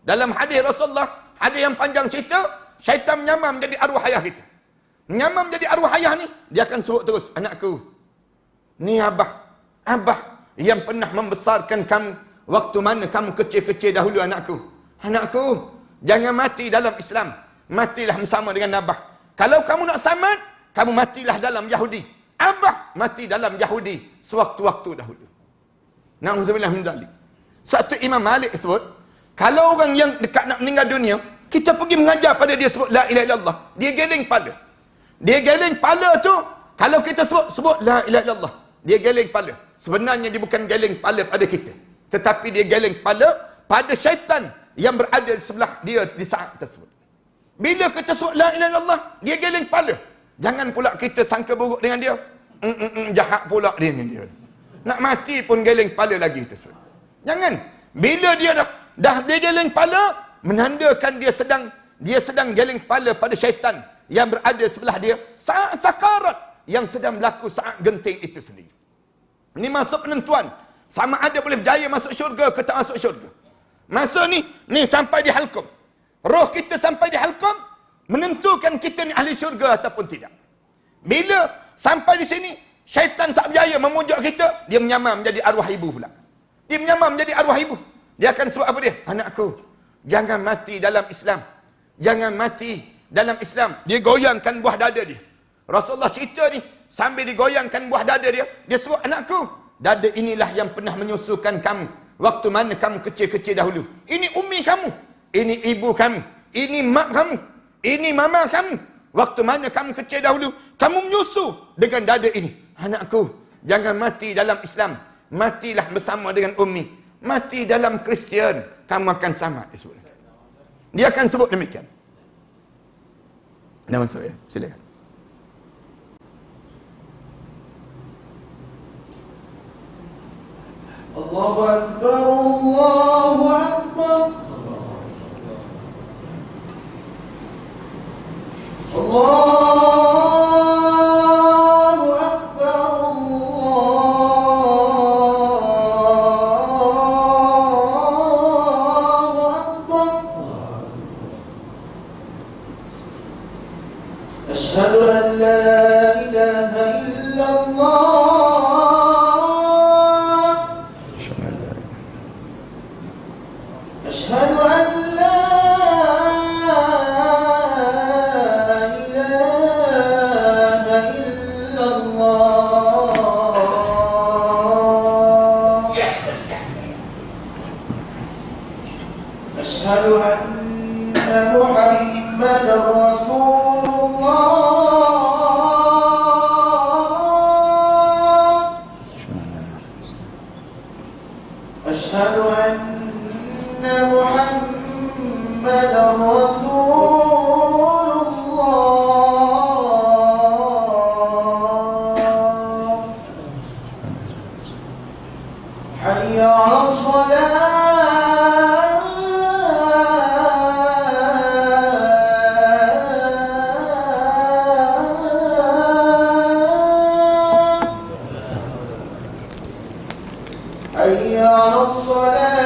Dalam hadis Rasulullah, hadis yang panjang cerita, syaitan menyambar menjadi arwah ayah kita. Menyamar menjadi arwah ayah ni, dia akan sebut terus, anakku, ni abah yang pernah membesarkan kamu waktu mana kamu kecil-kecil dahulu anakku. Anakku, jangan mati dalam Islam. Matilah bersama dengan abah. Kalau kamu nak selamat, kamu matilah dalam Yahudi. Abah mati dalam Yahudi sewaktu-waktu dahulu. Na'udzubillah min dzalik. Satu Imam Malik sebut, kalau orang yang dekat nak meninggal dunia, kita pergi mengajar pada dia sebut la ilaha illallah, dia geleng kepala. Dia geleng kepala tu, kalau kita sebut la ilaha illallah, dia geleng kepala. Sebenarnya dia bukan geleng kepala pada kita, tetapi dia geleng kepala pada syaitan yang berada di sebelah dia di saat tersebut. Bila kita sebut la ilaha illallah, dia geleng kepala. Jangan pula kita sangka buruk dengan dia. Jahat pula dia ni dia. Nak mati pun geleng kepala lagi tersebut. Jangan. Bila dia dah dia geleng kepala, menandakan dia sedang geleng kepala pada syaitan yang berada sebelah dia saat sakarat yang sedang berlaku saat genting itu sendiri. Ini masuk penentuan sama ada boleh berjaya masuk syurga ke tak masuk syurga. Masa ni sampai di halqum. Roh kita sampai di halqum menentukan kita ni ahli syurga ataupun tidak. Bila sampai di sini syaitan tak berjaya memujuk kita, dia menyamar menjadi arwah ibu pula. Dia menyamar menjadi arwah ibu. Dia akan sebut apa dia? Anakku, jangan mati dalam Islam. Jangan mati dalam Islam. Dia goyangkan buah dada dia. Rasulullah cerita ni, sambil digoyangkan buah dada dia, dia sebut, anakku, dada inilah yang pernah menyusukan kamu waktu mana kamu kecil-kecil dahulu. Ini ummi kamu, ini ibu kamu, ini mak kamu, ini mama kamu. Waktu mana kamu kecil dahulu, kamu menyusu dengan dada ini. Anakku, jangan mati dalam Islam. Matilah bersama dengan ummi. Mati dalam Kristian, kamu akan selamat. Dia akan sebut demikian. Dah masuk ya? Silakan. Allahu Akbar, Allahu Akbar. Allahu Akbar, Allahu Akbar. Asyhadu an la ilaha illallah. أشهد أن لا إله إلا الله. أشهد أن محمدا رسول الله. أشهد أن محمد رسول الله. حي على الصلاة. حي على الصلاة.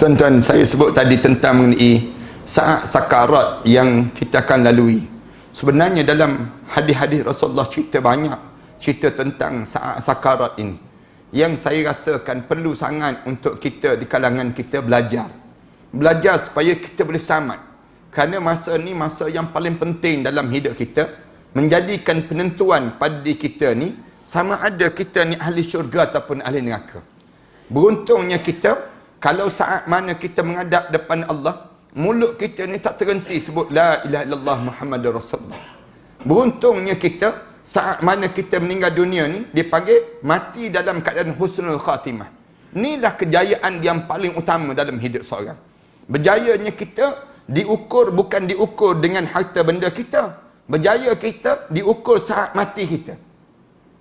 Tuan-tuan, saya sebut tadi tentang mengenai saat sakarat yang kita akan lalui. Sebenarnya dalam hadis-hadis Rasulullah cerita banyak cerita tentang saat sakarat ini. yang saya rasakan perlu sangat untuk kita di kalangan kita belajar. Belajar supaya kita boleh selamat. Kerana masa ni masa yang paling penting dalam hidup kita, menjadikan penentuan pada diri kita ni sama ada kita ni ahli syurga ataupun ahli neraka. Beruntungnya kita kalau saat mana kita menghadap depan Allah, mulut kita ni tak terhenti sebut la ilaha illallah Muhammadur Rasulullah. Beruntungnya kita saat mana kita meninggal dunia ni dipanggil mati dalam keadaan husnul khatimah. Inilah kejayaan yang paling utama dalam hidup seorang. Berjayanya kita diukur bukan diukur dengan harta benda kita. Berjaya kita diukur saat mati kita.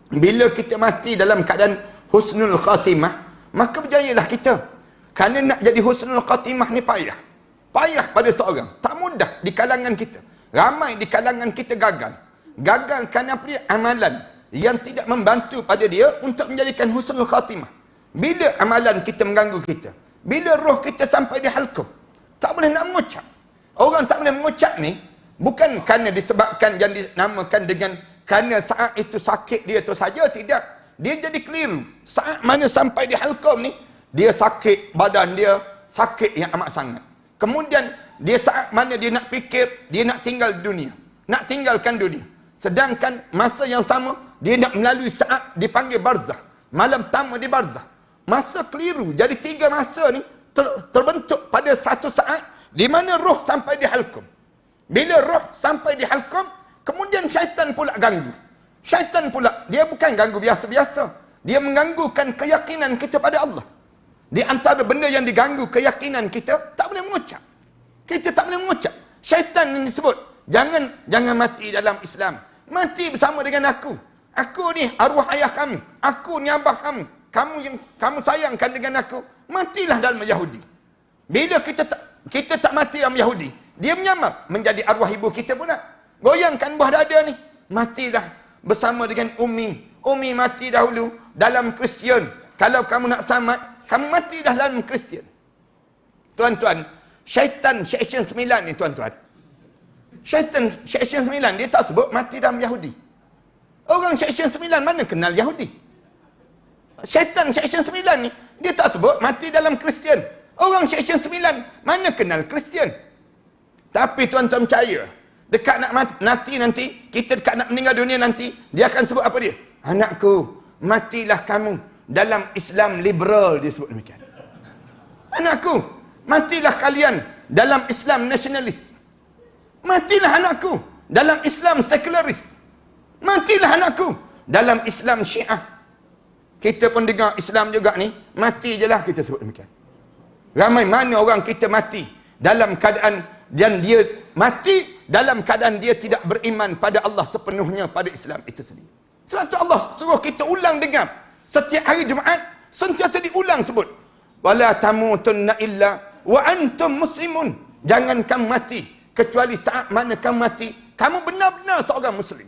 Bila kita mati dalam keadaan husnul khatimah, maka berjayalah kita. Kerana nak jadi husnul khatimah ni payah. Payah pada seorang. Tak mudah di kalangan kita. Ramai di kalangan kita gagal. Gagal kerana apa dia? Amalan yang tidak membantu pada dia untuk menjadikan husnul khatimah. Bila amalan kita mengganggu kita? Bila roh kita sampai di halqum, tak boleh nak mengucap. Orang tak boleh mengucap ni bukan kerana disebabkan yang dinamakan dengan kerana saat itu sakit dia tu saja, tidak. Dia jadi keliru. Saat mana sampai di halqum ni, dia sakit, badan dia sakit yang amat sangat. Kemudian dia saat mana dia nak fikir, dia nak tinggal dunia, nak tinggalkan dunia. Sedangkan masa yang sama dia nak melalui saat dipanggil barzah. Malam pertama di barzah. Masa keliru. Jadi 3 masa ni terbentuk pada satu saat di mana roh sampai di halqum. Bila roh sampai di halqum, kemudian syaitan pula ganggu. Syaitan pula, dia bukan ganggu biasa-biasa. Dia mengganggukan keyakinan kita pada Allah. Di antara benda yang diganggu keyakinan kita, tak boleh mengucap. Kita tak boleh mengucap. Syaitan ini disebut, jangan mati dalam Islam. Mati bersama dengan aku. Aku ni arwah ayah kamu. Aku ni abah kamu. Kamu yang kamu sayangkan dengan aku. Matilah dalam Yahudi. Bila kita tak mati dalam Yahudi, dia menyamar menjadi arwah ibu kita pula. Goyangkan buah dada ni. Matilah bersama dengan Umi. Umi mati dahulu dalam Kristian. Kalau kamu nak selamat, kamu mati dah dalam Kristian. Tuan-tuan, syaitan section 9 ni tuan-tuan. Syaitan section 9 dia tak sebut mati dalam Yahudi. Orang section 9 mana kenal Yahudi? Syaitan section 9 ni dia tak sebut mati dalam Kristian. Orang section 9 mana kenal Kristian? Tapi tuan-tuan percaya, dekat nak mati nanti, kita dekat nak meninggal dunia nanti, dia akan sebut apa dia? Anakku, matilah kamu dalam Islam liberal, dia sebut demikian. Anakku, matilah kalian dalam Islam nasionalis. Matilah anakku dalam Islam sekularis. Matilah anakku dalam Islam Syiah. Kita pun dengar Islam juga ni, mati je lah kita sebut demikian. Ramai mana orang kita mati dalam keadaan dan dia mati dalam keadaan dia tidak beriman pada Allah sepenuhnya, pada Islam itu sendiri. Sebab tu Allah suruh kita ulang dengar. Setiap hari Jumaat sentiasa diulang sebut, wala tamutunna illa wa antum muslimun. Jangan kamu mati kecuali saat mana kamu mati, kamu benar-benar seorang muslim.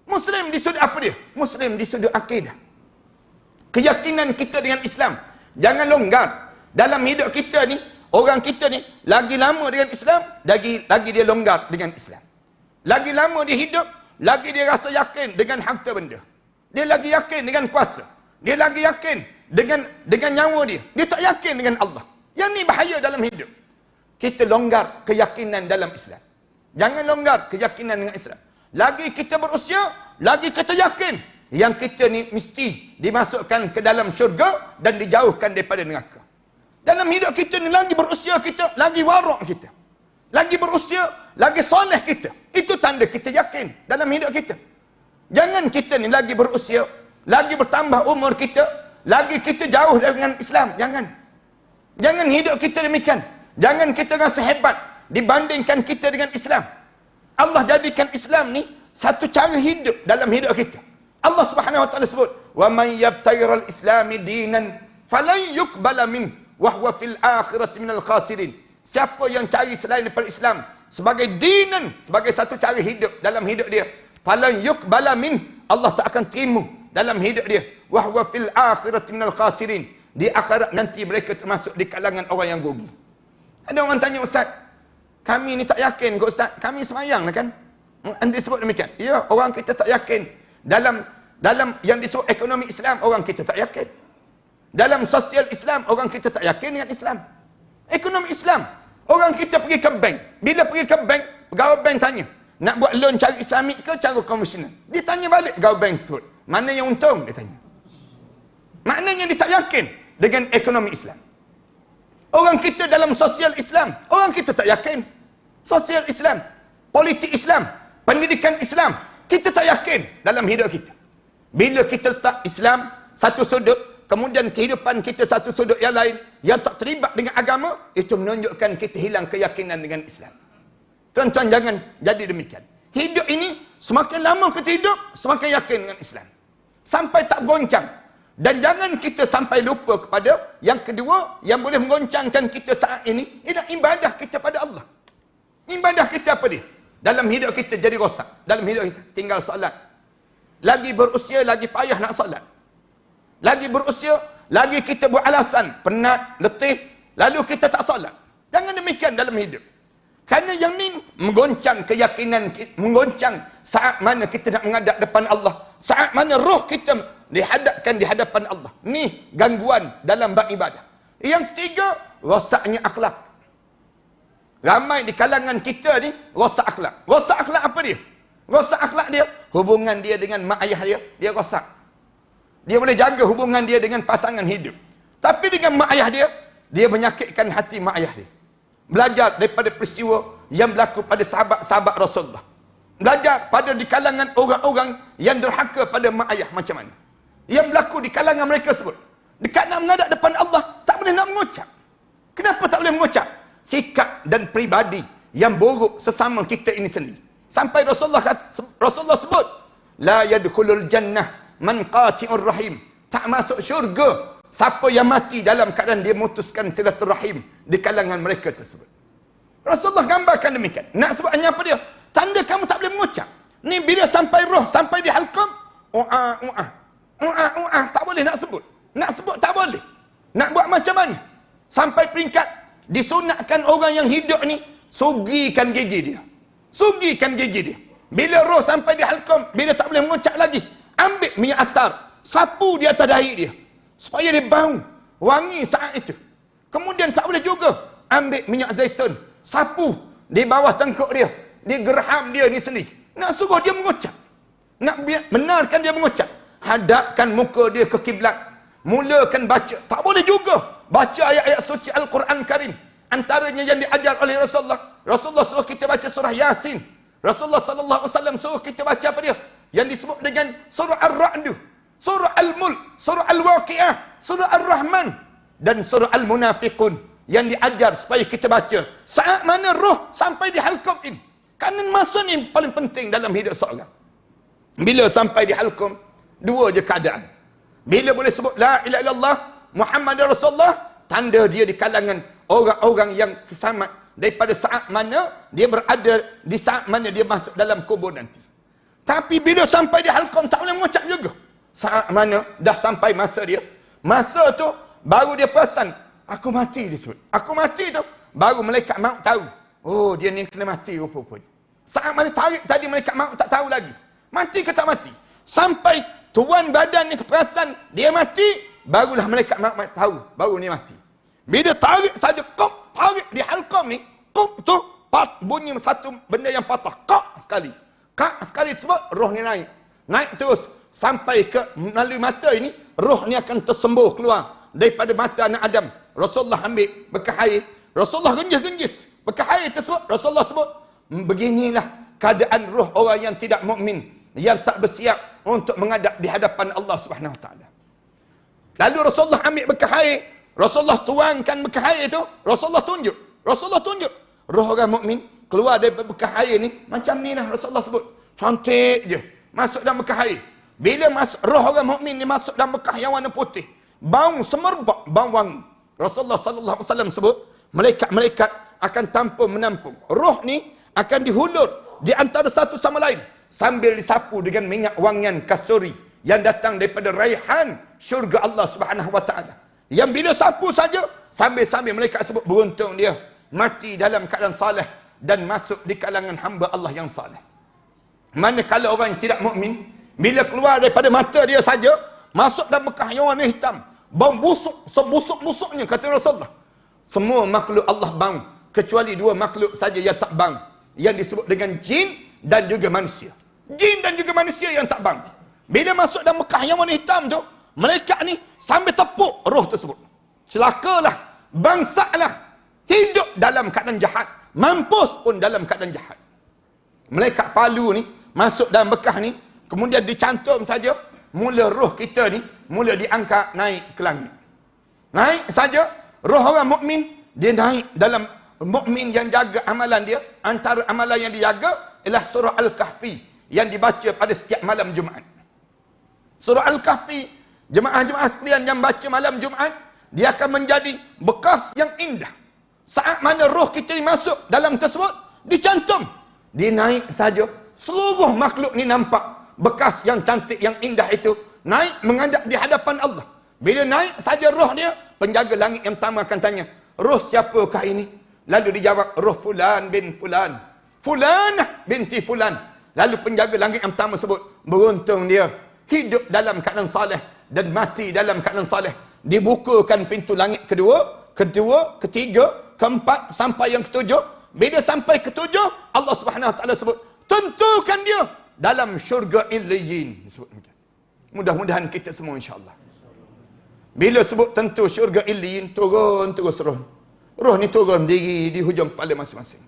Muslim di sudut apa dia? Muslim di sudut akidah. Keyakinan kita dengan Islam. Jangan longgar. Dalam hidup kita ni, orang kita ni, lagi lama dengan Islam, lagi dia longgar dengan Islam. Lagi lama dia hidup, lagi dia rasa yakin dengan harta benda. Dia lagi yakin dengan kuasa. Dia lagi yakin dengan nyawa dia. Dia tak yakin dengan Allah. Yang ni bahaya dalam hidup. Kita longgar keyakinan dalam Islam. Jangan longgar keyakinan dengan Islam. Lagi kita berusia, lagi kita yakin yang kita ni mesti dimasukkan ke dalam syurga dan dijauhkan daripada neraka. Dalam hidup kita ni lagi berusia kita, lagi warak kita. Lagi berusia, lagi soleh kita. Itu tanda kita yakin dalam hidup kita. Jangan kita ni lagi berusia, lagi bertambah umur kita, lagi kita jauh dengan Islam. Jangan hidup kita demikian. Jangan kita rasa hebat dibandingkan kita dengan Islam. Allah jadikan Islam ni satu cara hidup dalam hidup kita. Allah Subhanahu wa taala sebut, "Wa man yabtaghiral islami dinan falan yuqbala min wa huwa fil akhirati minal khasirin." Siapa yang cari selain daripada Islam sebagai dinan, sebagai satu cara hidup dalam hidup dia, falan yuqbala min, Allah tak akan terima dalam hidup dia. Wa huwa fil akhirati minal khasirin. Di akhirat nanti mereka termasuk di kalangan orang yang rugi. Ada orang tanya, "Ustaz, kami ni tak yakin ke Ustaz? Kami semayang lah kan?" Anda sebut demikian. Ya, orang kita tak yakin dalam Dalam yang disebut ekonomi Islam, orang kita tak yakin. Dalam sosial Islam, orang kita tak yakin dengan Islam. Ekonomi Islam, orang kita pergi ke bank. Bila pergi ke bank, pegawai bank tanya, nak buat loan cara Islamik ke cara konvensional? Dia tanya balik pegawai bank tersebut, mana yang untung? Dia tanya. Maknanya dia tak yakin dengan ekonomi Islam. Orang kita dalam sosial Islam, orang kita tak yakin. Sosial Islam, politik Islam, pendidikan Islam, kita tak yakin dalam hidup kita. Bila kita letak Islam satu sudut, kemudian kehidupan kita satu sudut yang lain, yang tak terlibat dengan agama, itu menunjukkan kita hilang keyakinan dengan Islam. Tuan-tuan, jangan jadi demikian. Hidup ini, semakin lama kita hidup, semakin yakin dengan Islam. Sampai tak goncang. Dan jangan kita sampai lupa kepada yang kedua, yang boleh menggoncangkan kita saat ini, ialah ibadah kita pada Allah. Ibadah kita apa dia? Dalam hidup kita jadi rosak. Dalam hidup kita tinggal solat. Lagi berusia, lagi payah nak solat. Lagi berusia, lagi kita buat alasan, penat, letih, lalu kita tak solat. Jangan demikian dalam hidup. Kerana yang ni menggoncang keyakinan, menggoncang saat mana kita nak menghadap depan Allah. Saat mana roh kita dihadapkan di hadapan Allah. Ni gangguan dalam bab ibadah. Yang ketiga, rosaknya akhlak. Ramai di kalangan kita ni rosak akhlak. Rosak akhlak apa dia? Rosak akhlak dia, hubungan dia dengan mak ayah dia rosak. Dia boleh jaga hubungan dia dengan pasangan hidup. Tapi dengan mak ayah dia menyakitkan hati mak ayah dia. Belajar daripada peristiwa yang berlaku pada sahabat-sahabat Rasulullah. Belajar pada di kalangan orang-orang yang derhaka pada mak ayah macam mana. Yang berlaku di kalangan mereka sebut. Dekat nak menghadap depan Allah, tak boleh nak mengucap. Kenapa tak boleh mengucap? Sikap dan peribadi yang buruk sesama kita ini sendiri. Sampai Rasulullah sebut, la yadkhulul jannah man qati'ur rahim. Tak masuk syurga siapa yang mati dalam keadaan dia memutuskan silaturahim di kalangan mereka tersebut. Rasulullah gambarkan demikian. Nak sebut hanya apa dia? Tanda kamu tak boleh mengucap. Ni bila sampai roh, sampai di halqum, tak boleh nak sebut. Nak sebut tak boleh. Nak buat macam mana? Sampai peringkat disunatkan orang yang hidup ni sugikan gigi dia. Sugikan gigi dia. Bila roh sampai di halqum, bila tak boleh mengucap lagi, ambil minyak atar, sapu di atas dahi dia supaya dia bau, wangi saat itu. Kemudian tak boleh juga ambil minyak zaitun, sapu di bawah tengkuk dia, di gerham dia ni sendiri. Nak suruh dia mengucap, nak benarkan dia mengucap, hadapkan muka dia ke kiblat, mulakan baca. Tak boleh juga baca ayat-ayat suci Al-Quran Karim. Antaranya yang diajar oleh Rasulullah suruh kita baca surah Yasin. Rasulullah sallallahu alaihi wasallam suruh kita baca apa dia? Yang disebut dengan surah Ar-Ra'd, surah Al-Mulk, surah Al-Waqi'ah, surah Ar-Rahman dan surah Al-Munafiqun, yang diajar supaya kita baca saat mana roh sampai di halqum ini. Kerana masa ni paling penting dalam hidup seorang. Bila sampai di halqum, dua je keadaan. Bila boleh sebut la ilaha illallah Muhammadar Rasulullah, tanda dia di kalangan orang-orang yang sesama daripada saat mana dia berada, di saat mana dia masuk dalam kubur nanti. Tapi bila sampai di halqum tak boleh mengucap juga. Saat mana dah sampai masa dia, masa tu baru dia perasan, aku mati dia sebut. Aku mati tu, baru malaikat maut tahu. Oh, dia ni kena mati rupa-rupanya. Saat mana tarik tadi malaikat maut tak tahu lagi. Mati ke tak mati. Sampai tuan badan ni perasan dia mati, barulah malaikat maut tahu, baru ni mati. Bila tarik saja, kok tarik di halqum ni, kok tu bunyi satu benda yang patah, kak sekali. Kak sekali sebab roh ni naik. Naik terus sampai ke melalui mata ini, roh ni akan tersembuh keluar daripada mata anak Adam. Rasulullah ambil bekas air, Rasulullah genjis-genjis bekas air tersebut. Rasulullah sebut, beginilah keadaan roh orang yang tidak mukmin, yang tak bersiap untuk menghadap di hadapan Allah Subhanahu Wa Taala. Lalu Rasulullah ambil bekas air, Rasulullah tuangkan bekas air itu, Rasulullah tunjuk roh orang mukmin keluar dari bekas air ni macam ni lah. Rasulullah sebut, cantik je masuk dalam bekas air. Bila masuk roh orang mukmin ni masuk dalam bekas yang warna putih, bau semerbak, bau wangi. Rasulullah sallallahu alaihi wasallam sebut, malaikat-malaikat akan tanpa menampung. Roh ni akan dihulur di antara satu sama lain sambil disapu dengan minyak wangian kasturi yang datang daripada raihan syurga Allah Subhanahu Wa Taala. Yang bila sapu saja, sambil-sambil malaikat sebut, beruntung dia mati dalam keadaan saleh dan masuk di kalangan hamba Allah yang saleh. Manakala orang yang tidak mukmin, Bila keluar daripada mata dia saja, masuk dalam bekas yang warna hitam. Bau busuk, sebusuk-busuknya, kata Rasulullah. Semua makhluk Allah bau, kecuali dua makhluk saja yang tak bau, yang disebut dengan jin dan juga manusia. Jin dan juga manusia yang tak bau. Bila masuk dalam bekas yang warna hitam tu, malaikat ni sambil tepuk roh tersebut. Celakalah, bangsalah, hidup dalam keadaan jahat, mampus pun dalam keadaan jahat. Malaikat palu ni masuk dalam bekas ni, kemudian dicantum saja, mula roh kita ni mula diangkat naik ke langit. Naik saja, roh orang mukmin dia naik dalam mukmin yang jaga amalan dia. Antara amalan yang dijaga ialah surah Al-Kahfi yang dibaca pada setiap malam Jumaat. Surah Al-Kahfi, jemaah-jemaah sekalian yang baca malam Jumaat, dia akan menjadi bekas yang indah. Saat mana roh kita masuk dalam tersebut, dicantum, dia naik saja, seluruh makhluk ni nampak bekas yang cantik, yang indah itu naik menghadap di hadapan Allah. Bila naik saja roh dia, penjaga langit yang pertama akan tanya, roh siapakah ini? Lalu dijawab, roh fulan bin fulan, fulanah binti fulan. Lalu penjaga langit yang pertama sebut, beruntung dia hidup dalam keadaan saleh dan mati dalam keadaan saleh. Dibukakan pintu langit kedua, ketiga, keempat sampai yang ketujuh. Bila sampai ketujuh, Allah Subhanahu Wa Taala sebut, tentukan dia dalam syurga Illiyin. Sebut demikian. Mudah-mudahan kita semua insya-Allah. Bila sebut tentu syurga Illiyin, turun terus roh. Roh ni turun berdiri di hujung kepala masing-masing.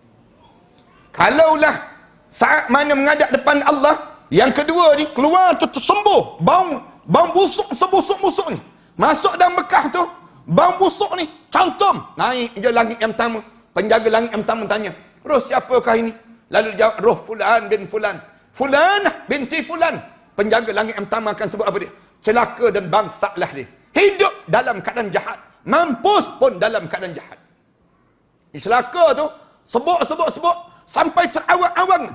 Kalaulah saat mana menghadap depan Allah, yang kedua ni keluar tu tersembuh, bau busuk sebusuk-busuk ni. Masuk dalam bekas tu, bau busuk ni cantum, naik je langit yang pertama. Penjaga langit yang pertama tanya, roh siapakah ini? Lalu dijawab, roh fulan bin fulan, fulanah binti fulan. Penjaga langit yang pertama akan sebut apa dia? Celaka dan bangsalah dia. Hidup dalam keadaan jahat, mampus pun dalam keadaan jahat. Celaka tu sebut sampai terawang-awang.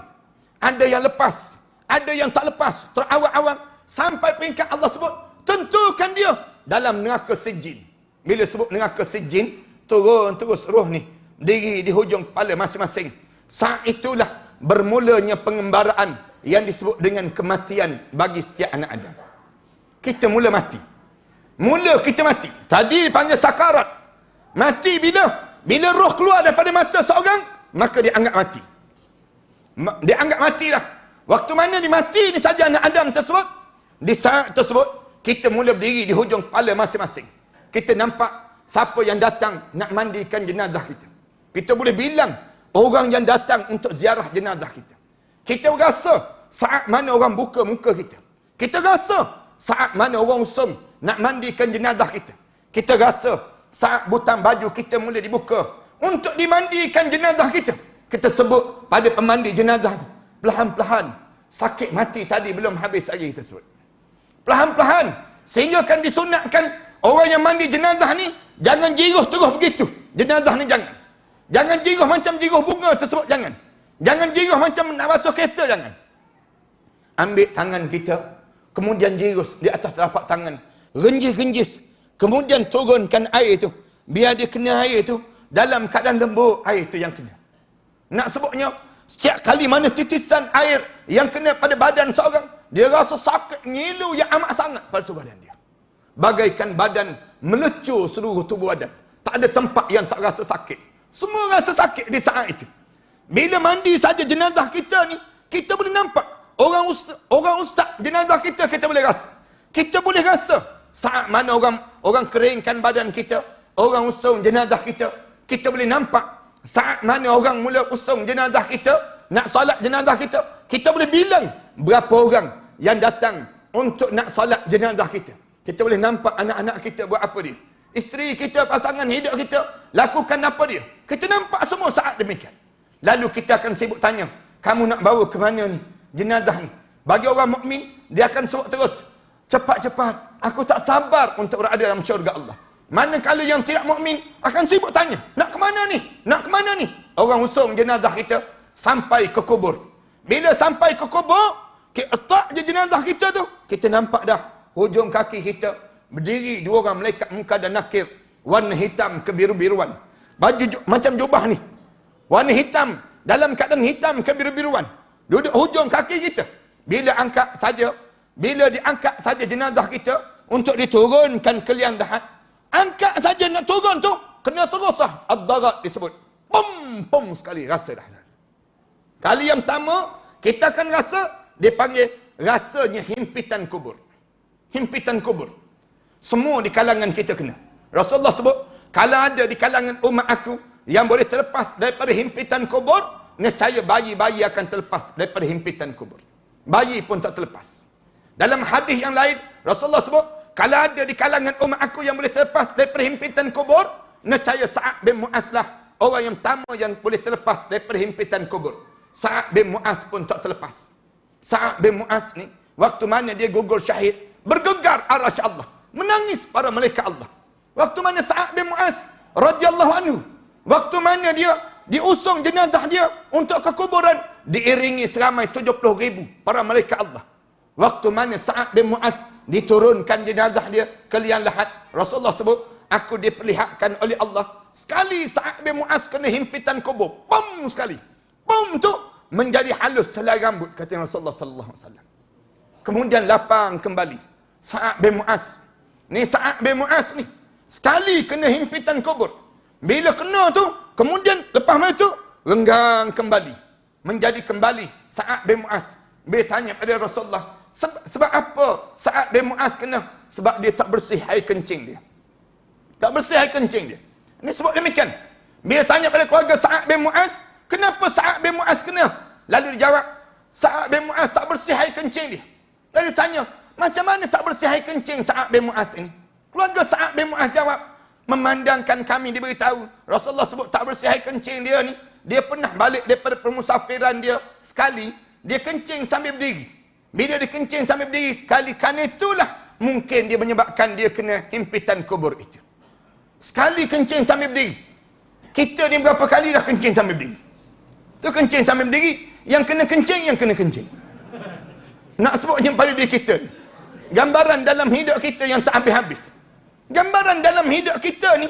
Ada yang lepas, ada yang tak lepas, terawang-awang sampai peringkat Allah sebut, tentukan dia dalam neraka sijin. Bila sebut neraka sijin, turun terus roh ni diri di hujung kepala masing-masing. Saat itulah bermulanya pengembaraan yang disebut dengan kematian bagi setiap anak Adam. Kita mula mati. Mula kita mati. Tadi dipanggil sakarat. Mati bila roh keluar daripada mata seorang, maka dia anggap mati. Dia anggap matilah. Waktu mana dia mati ni saja anak Adam tersebut, di saat tersebut kita mula berdiri di hujung kepala masing-masing. Kita nampak siapa yang datang nak mandikan jenazah kita. Kita boleh bilang orang yang datang untuk ziarah jenazah kita. Kita rasa saat mana orang buka muka kita. Kita rasa saat mana orang usung nak mandikan jenazah kita. Kita rasa saat butang baju kita mula dibuka untuk dimandikan jenazah kita. Kita sebut pada pemandi jenazah tu, perlahan-perlahan, sakit mati tadi belum habis lagi kita sebut. Perlahan-perlahan, sehingga kan disunatkan orang yang mandi jenazah ni jangan jiruh terus begitu. Jenazah ni jangan. Jangan jiruh macam jiruh bunga tersebut, jangan. Jangan jiruh macam nak basuh kereta, jangan. Ambil tangan kita, kemudian jirus di atas telapak tangan, genjis-genjis, kemudian turunkan air tu, biar dia kena air tu dalam keadaan lembut, air tu yang kena. Nak sebutnya, setiap kali mana titisan air yang kena pada badan seorang, dia rasa sakit ngilu yang amat sangat pada tubuh badan dia. Bagaikan badan melecur seluruh tubuh badan. Tak ada tempat yang tak rasa sakit. Semua rasa sakit di saat itu. Bila mandi saja jenazah kita ni, kita boleh nampak. Orang ustaz jenazah kita, kita boleh rasa. Kita boleh rasa saat mana orang keringkan badan kita, orang usung jenazah kita, kita boleh nampak. Saat mana orang mula usung jenazah kita, nak solat jenazah kita, kita boleh bilang berapa orang yang datang untuk nak solat jenazah kita. Kita boleh nampak anak-anak kita buat apa dia. Isteri kita, pasangan hidup kita, lakukan apa dia. Kita nampak semua saat demikian. Lalu kita akan sibuk tanya, kamu nak bawa ke mana ni jenazah ni? Bagi orang mukmin, dia akan sebut terus, cepat-cepat, aku tak sabar untuk berada dalam syurga Allah. Manakala yang tidak mukmin akan sibuk tanya, nak ke mana ni? Nak ke mana ni? Orang usung jenazah kita sampai ke kubur. Bila sampai ke kubur, kita letak je jenazah kita tu, kita nampak dah hujung kaki kita berdiri dua orang malaikat munkar dan nakir, warna hitam kebiru-biruan. Baju macam jubah ni, warna hitam, dalam keadaan hitam kebiru-biruan, duduk hujung kaki kita. Bila angkat saja, bila diangkat saja jenazah kita untuk diturunkan ke liang lahat, angkat saja nak turun tu, kena terus lah ad-darat disebut. Pum sekali rasa dah. Kali yang pertama, kita akan rasa, dia panggil rasanya himpitan kubur. Himpitan kubur. Semua di kalangan kita kena. Rasulullah sebut, kalau ada di kalangan umat aku yang boleh terlepas daripada himpitan kubur, nescaya bayi-bayi akan terlepas daripada himpitan kubur. Bayi pun tak terlepas. Dalam hadis yang lain, Rasulullah sebut, kalau ada di kalangan umat aku yang boleh terlepas daripada himpitan kubur, nescaya Sa'ad bin Mu'az lah orang yang pertama yang boleh terlepas daripada himpitan kubur. Sa'ad bin Mu'az pun tak terlepas. Sa'ad bin Mu'az ni, waktu mana dia gugur syahid, bergegar arasy Allah, menangis para malaikat Allah. Waktu mana Sa'ad bin Mu'az radhiyallahu anhu, waktu mana dia diusung jenazah dia untuk ke kuburan, diiringi seramai 70,000 para malaikat Allah. Waktu mana Sa'ad bin Mu'az diturunkan jenazah dia ke liang lahat, Rasulullah sebut, aku diperlihatkan oleh Allah, sekali Sa'ad bin Mu'az kena himpitan kubur, pum sekali. Pum tu menjadi halus selai rambut, kata Rasulullah sallallahu alaihi wasallam. Kemudian lapang kembali Sa'ad bin Mu'az. Ni Sa'ad bin Mu'az ni sekali kena himpitan kubur. Bila kena tu, kemudian lepas mana tu renggang kembali, menjadi kembali Sa'ad bin Mu'az. Bila tanya pada Rasulullah, sebab apa Sa'ad bin Mu'az kena? Sebab dia tak bersih air kencing dia. Tak bersih air kencing dia. Ini sebab demikian. Bila tanya pada keluarga Sa'ad bin Mu'az, kenapa Sa'ad bin Mu'az kena? Lalu dijawab, Sa'ad bin Mu'az tak bersih air kencing dia. Lalu tanya, macam mana tak bersih air kencing Sa'ad bin Mu'az ini? Keluarga Sa'ad bin Mu'az jawab, memandangkan kami diberitahu, Rasulullah sebut tak bersih air kencing dia ni, dia pernah balik daripada permusafiran dia sekali, dia kencing sambil berdiri. Bila dia kencing sambil berdiri sekali, kerana itulah mungkin dia menyebabkan dia kena himpitan kubur itu. Sekali kencing sambil berdiri. Kita ni berapa kali dah kencing sambil berdiri? Tu kencing sambil berdiri, yang kena kencing. Nak sebutnya pada diri kita ni. Gambaran dalam hidup kita yang tak habis-habis. Gambaran dalam hidup kita ni,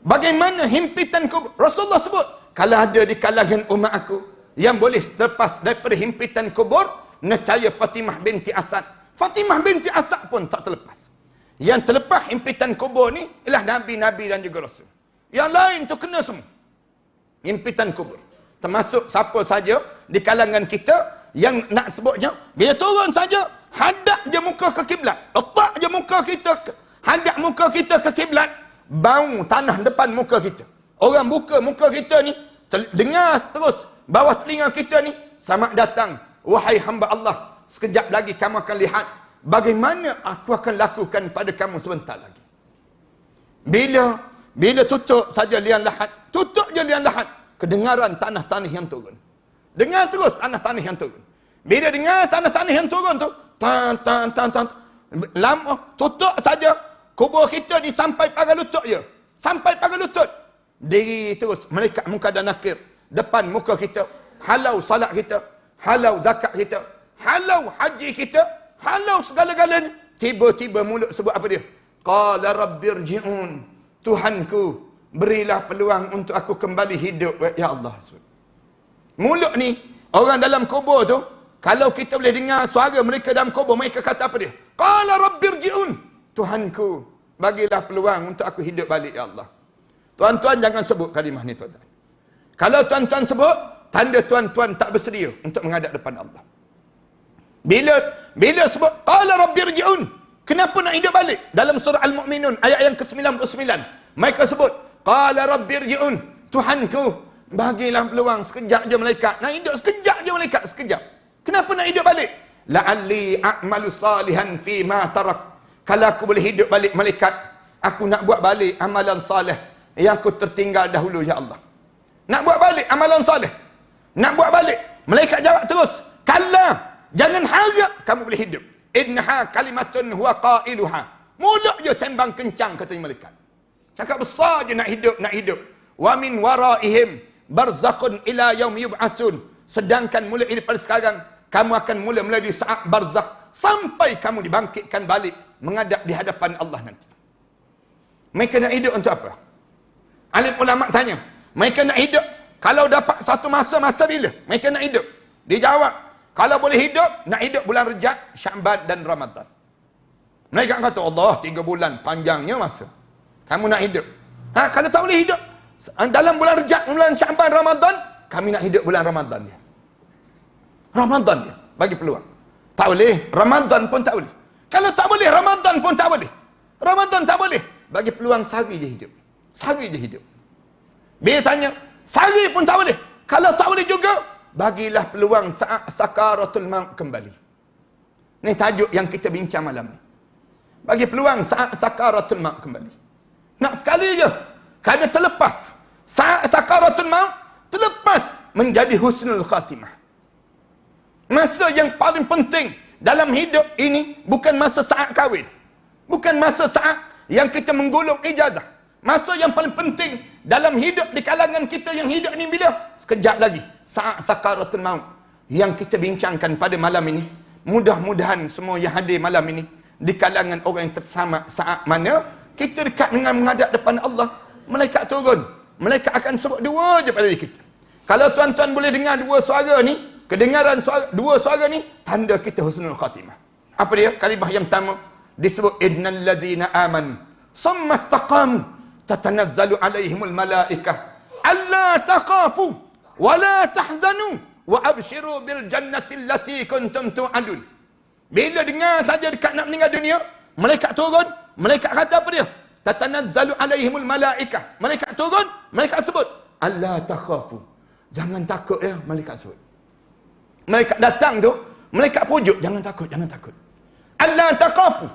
bagaimana himpitan kubur. Rasulullah sebut, kalau ada di kalangan umat aku yang boleh terlepas daripada himpitan kubur, nescaya Fatimah binti Asad. Fatimah binti Asad pun tak terlepas. Yang terlepas himpitan kubur ni ialah Nabi-Nabi dan juga Rasul. Yang lain tu kena semua himpitan kubur. Termasuk siapa saja di kalangan kita yang nak sebutnya, bila turun saja, hadap je muka ke kiblat, letak je muka kita, hadap muka kita ke kiblat, bau tanah depan muka kita. Orang buka muka kita ni, dengar terus bawah telinga kita ni, selamat datang wahai hamba Allah, sekejap lagi kamu akan lihat bagaimana aku akan lakukan pada kamu sebentar lagi. Bila tutup saja liang lahat, tutup je liang lahat, kedengaran tanah-tanah yang turun. Dengar terus tanah-tanah yang turun. Bila dengar tanah-tanah yang turun tu, tan, lama tutup saja kubur kita ni sampai pagar lutut je. Sampai pagar lutut. Diri terus malaikat munkar dan nakir depan muka kita, halau salat kita, halau zakat kita, halau haji kita, halau segala-galanya. Tiba-tiba mulut sebut apa dia? Qala rabbirji'un. Tuhanku, berilah peluang untuk aku kembali hidup. Ya Allah. Mulut ni, orang dalam kubur tu, kalau kita boleh dengar suara mereka dalam kubur, mereka kata apa dia? Qala rabbirji'un. Tuhanku, bagilah peluang untuk aku hidup balik, ya Allah. Tuan-tuan jangan sebut kalimah ni, tuan-tuan. Kalau tuan-tuan sebut, tanda tuan-tuan tak bersedia untuk menghadap depan Allah. Bila sebut qala rabbirji'un, kenapa nak hidup balik? Dalam surah Al-Mu'minun ayat yang ke-99, mereka sebut qala rabbirji'un, Tuhanku, bagilah peluang sekejap je malaikat. Nak hidup sekejap je malaikat, sekejap. Kenapa nak hidup balik? La'alli a'malu salihan fi ma tarak. Kalau aku boleh hidup balik malaikat, aku nak buat balik amalan salih yang aku tertinggal dahulu, ya Allah. Nak buat balik amalan salih. Nak buat balik. Malaikat jawab terus, kalla, jangan harap kamu boleh hidup. Innaha kalimatun huwa qailuha. Mulut je sembang kencang, katanya malaikat. Cakap besar je nak hidup. Wa min waraihim barzakhun ila yaum yub'asun. Sedangkan mulai daripada sekarang, kamu akan mula di saat barzakh sampai kamu dibangkitkan balik menghadap di hadapan Allah nanti. Mereka nak hidup untuk apa? Alim ulama tanya, mereka nak hidup kalau dapat satu masa bila? Mereka nak hidup. Dia jawab, Kalau boleh hidup, nak hidup bulan Rejab, Sya'ban dan Ramadan. Mereka kata, Allah, 3 bulan panjangnya masa. Kamu nak hidup. Kalau tak boleh hidup dalam bulan Rejab, bulan Sya'ban, Ramadan, kami nak hidup bulan Ramadan dia. Ramadan dia bagi peluang. Tak boleh, Ramadan pun tak boleh. Kalau tak boleh, Ramadan pun tak boleh. Ramadan tak boleh, bagi peluang sehari je hidup. Sehari je hidup. Bila tanya, sehari pun tak boleh. Kalau tak boleh juga, bagilah peluang saat sakaratul maut kembali. Ni tajuk yang kita bincang malam ni. Bagi peluang saat sakaratul maut kembali. Nak sekali je, kerana terlepas. Saat sakaratul maut, terlepas menjadi husnul khatimah. Masa yang paling penting dalam hidup ini bukan masa saat kahwin. Bukan masa saat yang kita menggulung ijazah. Masa yang paling penting dalam hidup di kalangan kita yang hidup ni bila? Sekejap lagi. Saat sakaratul maut. Yang kita bincangkan pada malam ini. Mudah-mudahan semua yang hadir malam ini di kalangan orang yang tersamak saat mana kita dekat dengan menghadap depan Allah. Malaikat turun. Malaikat akan sebut dua je pada diri kita. Kalau tuan-tuan boleh dengar dua suara ni, kedengaran suara, dua suara ni, tanda kita husnul khatimah. Apa dia? Kalimah yang pertama disebut innal ladzina amanu summa istaqamu tatanazzalu alaihimul malaikah alla taqafu wa la tahzanu wa abshiru bil jannati allati kuntum tu'adun. Bila dengar saja dekat nak meninggal dunia, malaikat turun, malaikat kata apa dia? Tatanazzalu alaihimul malaikah. Malaikat turun, malaikat sebut alla takhafu. Jangan takut ya, malaikat sebut. Malaikat datang tu, malaikat pujuk, jangan takut, jangan takut. Alla taqafu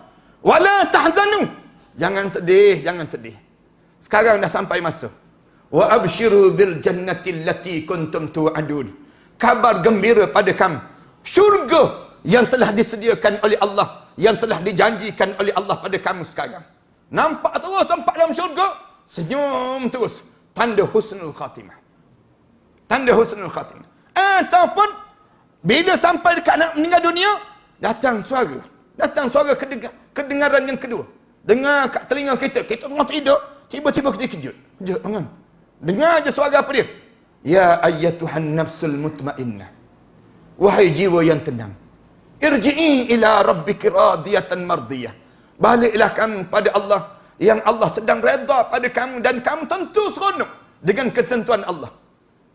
wala tahzanu. Jangan sedih, jangan sedih. Sekarang dah sampai masa. Wa abshiru bil jannati allati kuntum tu'adun. Kabar gembira pada kamu. Syurga yang telah disediakan oleh Allah, yang telah dijanjikan oleh Allah pada kamu sekarang. Nampak terus tempat dalam syurga, senyum terus. Tanda husnul khatimah. Tanda husnul khatimah. Ataupun bila sampai dekat nak meninggal dunia, datang suara. Datang suara kedengaran yang kedua. Dengar kat telinga kita. Kita tengah tidur, tiba-tiba kita kejut. Kejut, bangun. Dengar je suara apa dia? Ya ayyatuhan nafsul mutmainnah. Wahai jiwa yang tenang. Irji'i ila rabbiki radiyatan mardiyah. Baliklah kamu pada Allah, yang Allah sedang redha pada kamu dan kamu tentu seronok dengan ketentuan Allah.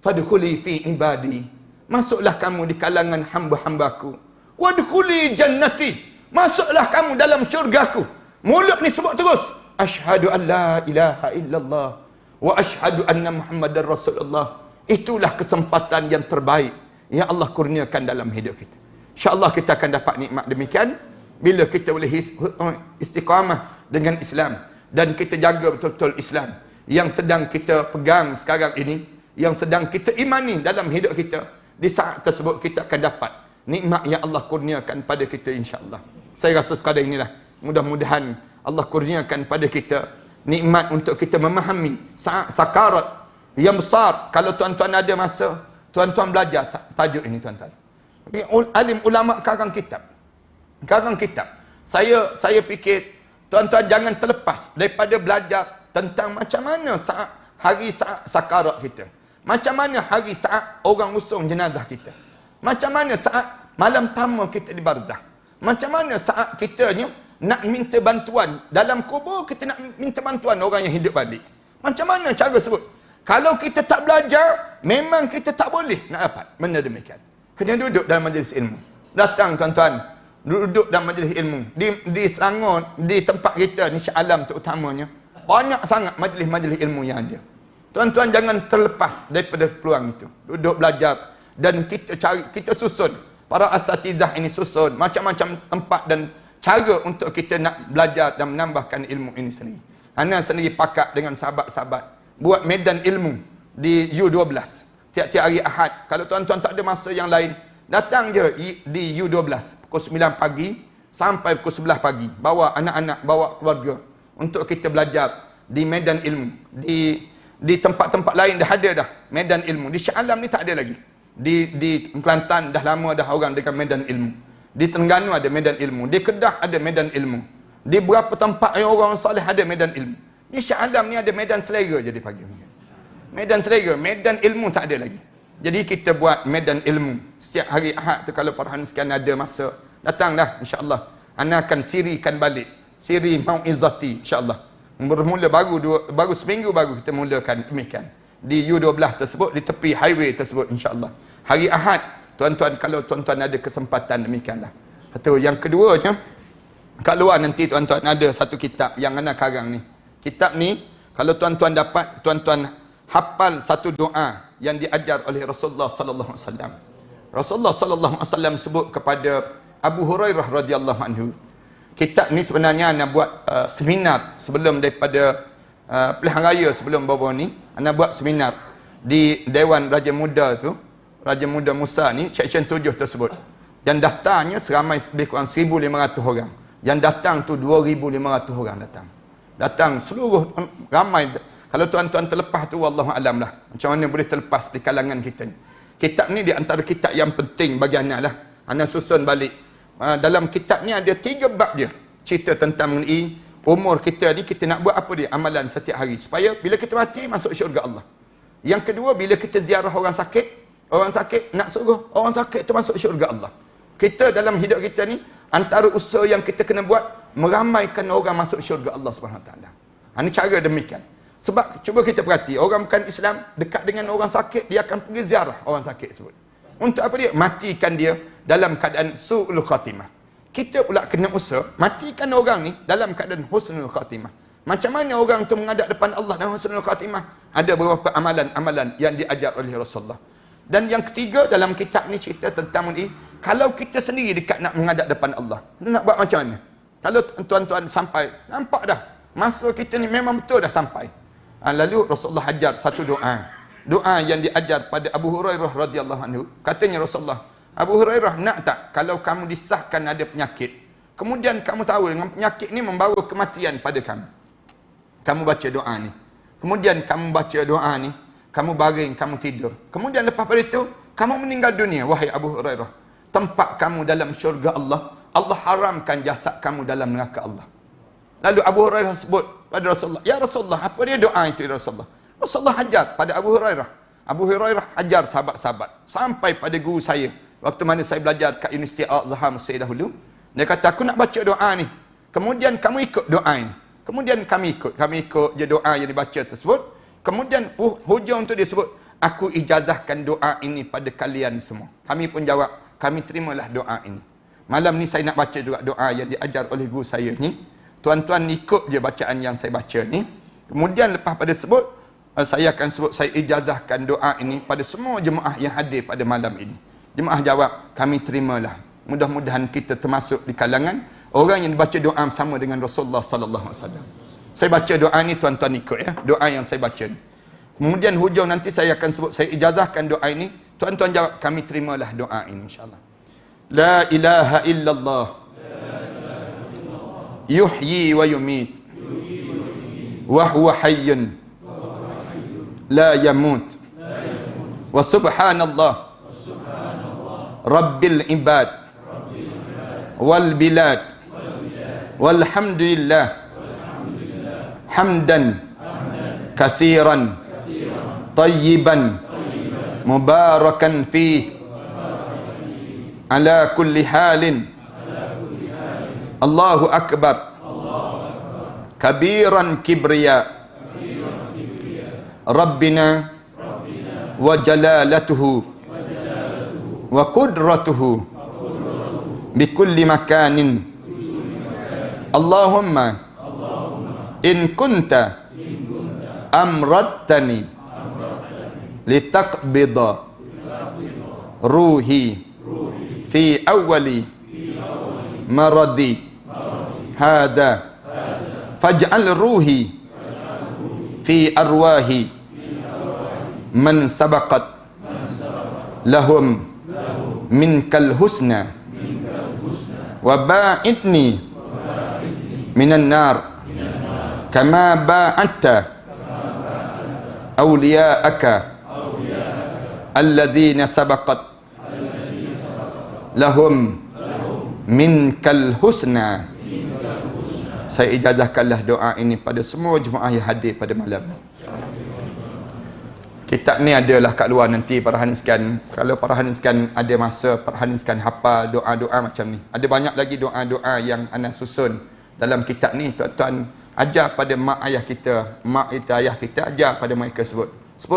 Fadkhuli fi ibadi. Masuklah kamu di kalangan hamba-hambaku. Wadkhuli jannati. Masuklah kamu dalam syurgaku. Mulut ni sebut terus. Asyhadu an la ilaha illallah. Wa asyhadu anna Muhammadar Rasulullah. Itulah kesempatan yang terbaik yang Allah kurniakan dalam hidup kita. InsyaAllah kita akan dapat nikmat demikian bila kita boleh istiqamah dengan Islam. Dan kita jaga betul-betul Islam yang sedang kita pegang sekarang ini, yang sedang kita imani dalam hidup kita. Di saat tersebut kita akan dapat nikmat yang Allah kurniakan pada kita insya-Allah. Saya rasa sekadar inilah. Mudah-mudahan Allah kurniakan pada kita nikmat untuk kita memahami saat sakarat yang besar. Kalau tuan-tuan ada masa, tuan-tuan belajar tajuk ini tuan-tuan. Alim ulama karang kitab. Karang kitab. Saya fikir tuan-tuan jangan terlepas daripada belajar tentang macam mana saat hari saat sakarat kita. Macam mana hari saat orang usung jenazah kita. Macam mana saat malam tamu kita di barzah. Macam mana saat kita ni nak minta bantuan dalam kubur, kita nak minta bantuan orang yang hidup balik. Macam mana cara sebut? Kalau kita tak belajar, memang kita tak boleh nak dapat benda demikian. Kena duduk dalam majlis ilmu. Datang tuan-tuan, duduk dalam majlis ilmu. Di Selangor, di tempat kita ni Shah Alam terutamanya, banyak sangat majlis-majlis ilmu yang ada. Tuan-tuan jangan terlepas daripada peluang itu. Duduk belajar dan kita cari, kita susun. Para asatizah ini susun macam-macam tempat dan cara untuk kita nak belajar dan menambahkan ilmu ini sendiri. Ana sendiri pakat dengan sahabat-sahabat buat medan ilmu di U12 tiap-tiap hari Ahad. Kalau tuan-tuan tak ada masa yang lain, datang je di U12 pukul 9 pagi sampai pukul 11 pagi. Bawa anak-anak, bawa keluarga untuk kita belajar di medan ilmu. Di tempat-tempat lain dah ada dah medan ilmu. Di Shah Alam ni tak ada lagi. Di Kelantan dah lama dah orang dekat medan ilmu. Di Terengganu ada medan ilmu. Di Kedah ada medan ilmu. Di beberapa tempat yang orang soleh ada medan ilmu. Di Shah Alam ni ada medan selera je dia panggil. Medan selera, medan ilmu tak ada lagi. Jadi kita buat medan ilmu. Setiap hari Ahad tu kalau Farhan sekian ada masa, datang dah insya-Allah. Ana akan sirikan balik. Siri Mau'izati insya-Allah. Bermula baru seminggu baru kita mulakan demikian. Di U12 tersebut, di tepi highway tersebut insya-Allah. Hari Ahad, tuan-tuan kalau tuan-tuan ada kesempatan demikianlah. Atau yang keduanya, kat luar nanti tuan-tuan ada satu kitab yang ana karang ni. Kitab ni kalau tuan-tuan dapat, tuan-tuan hafal satu doa yang diajar oleh Rasulullah sallallahu alaihi wasallam. Rasulullah sallallahu alaihi wasallam sebut kepada Abu Hurairah radhiyallahu anhu. Kitab ni sebenarnya ana buat seminar sebelum daripada pilihan raya sebelum baru ni, ana buat seminar di Dewan Raja Muda tu, Raja Muda Musa ni, seksyen 7 tersebut. Yang daftarnya seramai lebih kurang 1,500 orang. Yang datang tu 2,500 orang datang. Datang seluruh ramai. Kalau tuan-tuan terlepas tu wallahu alam lah. Macam mana boleh terlepas di kalangan kita ni. Kitab ni di antara kitab yang penting bagi ana lah. Ana susun balik. Dalam kitab ni ada 3 bab dia. Cerita tentang mengenai umur kita ni, kita nak buat apa dia? Amalan setiap hari. Supaya bila kita mati masuk syurga Allah. Yang kedua, bila kita ziarah orang sakit nak suruh orang sakit tu masuk syurga Allah. Kita dalam hidup kita ni, antara usaha yang kita kena buat, meramaikan orang masuk syurga Allah SWT. Ini cara demikian. Sebab cuba kita perhati, orang bukan Islam dekat dengan orang sakit, dia akan pergi ziarah orang sakit tersebut. Untuk apa dia? Matikan dia dalam keadaan su'ul khatimah. Kita pula kena usaha matikan orang ni dalam keadaan husnul khatimah. Macam mana orang tu menghadap depan Allah dan husnul khatimah? Ada beberapa amalan-amalan yang diajar oleh Rasulullah. Dan yang ketiga dalam kitab ni cerita tentang ini, kalau kita sendiri dekat nak menghadap depan Allah, nak buat macam mana? Kalau tuan-tuan sampai, nampak dah masa kita ni memang betul dah sampai. Lalu Rasulullah ajar satu doa. Doa yang diajar pada Abu Hurairah radhiyallahu anhu. Katanya Rasulullah, Abu Hurairah, nak tak kalau kamu disahkan ada penyakit, kemudian kamu tahu dengan penyakit ni membawa kematian pada kamu, kamu baca doa ni. Kemudian kamu baca doa ni, kamu baring, kamu tidur. Kemudian lepas pada itu, kamu meninggal dunia, wahai Abu Hurairah. Tempat kamu dalam syurga Allah, Allah haramkan jasad kamu dalam neraka Allah. Lalu Abu Hurairah sebut pada Rasulullah, ya Rasulullah, apa dia doa itu ya Rasulullah? Rasulullah ajar pada Abu Hurairah. Abu Hurairah ajar sahabat-sahabat. Sampai pada guru saya, waktu mana saya belajar kat Universiti Al-Azhar Mesir dahulu, dia kata, aku nak baca doa ni. Kemudian kamu ikut doa ini. Kemudian kami ikut je doa yang dibaca tersebut. Kemudian hujung tu dia sebut, aku ijazahkan doa ini pada kalian semua. Kami pun jawab, kami terimalah doa ini. Malam ni saya nak baca juga doa yang diajar oleh guru saya ni. Tuan-tuan ikut je bacaan yang saya baca ni. Kemudian lepas pada sebut, saya akan sebut, saya ijazahkan doa ini pada semua jemaah yang hadir pada malam ini. Jemaah jawab, kami terimalah. Mudah-mudahan kita termasuk di kalangan orang yang baca doa sama dengan Rasulullah sallallahu alaihi wasallam. Saya baca doa ni, tuan-tuan ikut ya. Doa yang saya baca ni. Kemudian hujung nanti saya akan sebut, saya ijazahkan doa ini. Tuan-tuan jawab, kami terimalah doa ini insya-Allah. La ilaha illallah. Yuhyi wa yumit. Wa huwa hayyun. La yamut. Wa subhanallah. Rabbil ibad. Wal bilad. Walhamdulillah. Hamdan kathiran tayyiban mubarakan fi ala kulli halin. Allahu akbar kabiran kibriya Rabbina wa jalalatuhu wa qudratuhu bikulli makanin. Allahumma in kunta amrattani litaqbida ruhi fi awwali maradi hada faj'al ruhi fi arwahi man sabaqat lahum minkal husna wa ba'idni minan nar kama ba'adta awliya'aka alladhina sabaqat lahum minkal husna. Saya ijazahkanlah doa ini pada semua jemaah yang hadir pada malam ini. Kitab ni adalah kat luar nanti para sekalian. Kalau para sekalian ada masa, para sekalian hafal doa-doa macam ni. Ada banyak lagi doa-doa yang ana susun dalam kitab ni. Tuan-tuan ajar pada mak ayah kita, mak kita ayah kita, ajar pada mereka sebut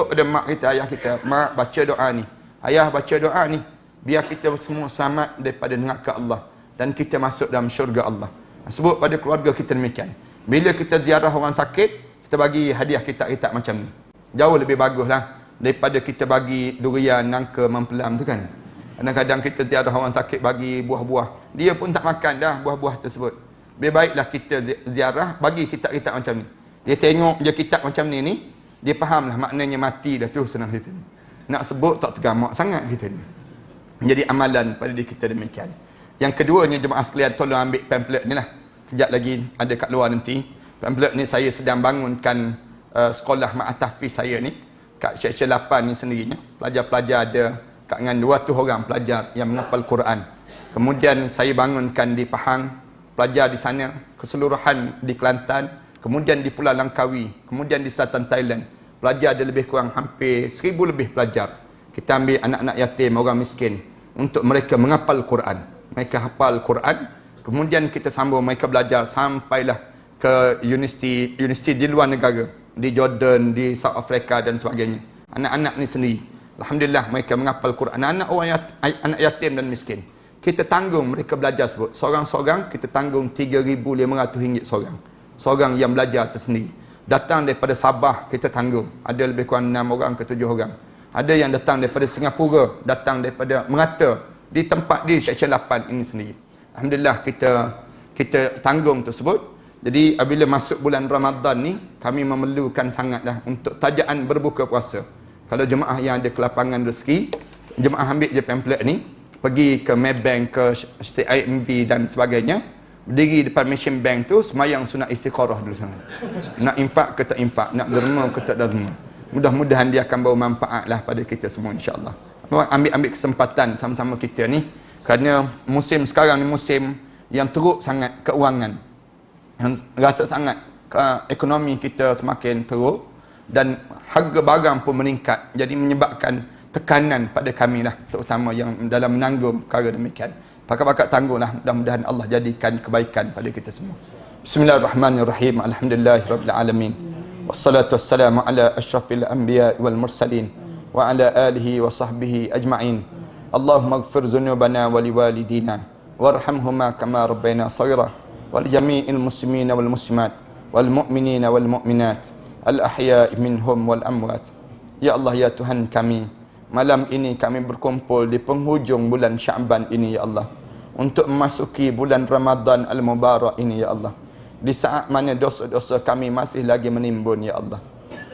pada mak kita ayah kita, mak baca doa ni, ayah baca doa ni, biar kita semua selamat daripada neraka Allah dan kita masuk dalam syurga Allah. Sebut pada keluarga kita demikian. Bila kita ziarah orang sakit, kita bagi hadiah kitab-kitab macam ni, jauh lebih bagus lah daripada kita bagi durian, nangka, mempelam tu kan. Kadang-kadang kita ziarah orang sakit bagi buah-buah, dia pun tak makan dah buah-buah tersebut. Lebih baiklah kita ziarah, bagi kitab-kitab macam ni. Dia tengok je kitab macam ni, dia fahamlah maknanya mati dah tu, senang kita ni. Nak sebut tak tergamak sangat kita ni. Jadi amalan pada diri kita demikian. Yang keduanya, jemaah sekalian, tolong ambil pamphlet ni lah. Kejap lagi ada kat luar nanti. Pamphlet ni saya sedang bangunkan sekolah Ma'atafiz saya ni. Kat seksyen 8 ni sendirinya. Pelajar-pelajar ada kat dengan 200 orang pelajar yang menghafal Quran. Kemudian saya bangunkan di Pahang, pelajar di sana, keseluruhan di Kelantan, kemudian di Pulau Langkawi, kemudian di selatan Thailand. Pelajar ada lebih kurang hampir 1000 lebih pelajar. Kita ambil anak-anak yatim, orang miskin, untuk mereka menghafal Quran. Mereka hafal Quran, kemudian kita sambung mereka belajar sampailah ke universiti di luar negara, di Jordan, di South Africa dan sebagainya. Anak-anak ni sendiri, alhamdulillah mereka menghafal Quran. Anak anak yatim dan miskin, kita tanggung mereka belajar sebut. Seorang-seorang kita tanggung RM3,500 seorang yang belajar tersendiri. Datang daripada Sabah kita tanggung, ada lebih kurang 6 orang ke 7 orang. Ada yang datang daripada Singapura, datang daripada merata di tempat di seksyen 8 ini sendiri. Alhamdulillah kita tanggung tersebut. Jadi apabila masuk bulan Ramadan ni, kami memerlukan sangatlah untuk tajaan berbuka puasa. Kalau jemaah yang ada kelapangan rezeki, jemaah ambil je pamphlet ni, pergi ke Maybank, ke CIMB dan sebagainya, berdiri depan mesin bank tu, semayang sunat istikharah dulu sana. Nak infak ke tak infak, nak derma ke tak derma. Mudah-mudahan dia akan bawa manfaat lah pada kita semua, insya-Allah. Ambil kesempatan sama-sama kita ni, kerana musim sekarang ni musim yang teruk sangat keuangan. Yang rasa sangat ekonomi kita semakin teruk dan harga barang pun meningkat, jadi menyebabkan tekanan pada kami lah, terutama yang dalam menanggung perkara demikian. Pakat-pakat tangguhlah, mudah-mudahan Allah jadikan kebaikan pada kita semua. Bismillahirrahmanirrahim. Alhamdulillahirabbil alamin. Wassalatu wassalamu ala asyrafil anbiya wal mursalin wa ala alihi wa sahbihi ajma'in. Allahumma ighfir dzunubana wa liwalidina warhamhuma kama rabbayana shaghira wa lijami'il muslimina wal muslimat wal mu'minina wal mu'minat al ahya'i minhum wal amwat. Ya Allah, ya Tuhan kami, malam ini kami berkumpul di penghujung bulan Sya'ban ini, ya Allah, untuk memasuki bulan Ramadan Al-Mubarak ini, ya Allah. Di saat mana dosa-dosa kami masih lagi menimbun, ya Allah.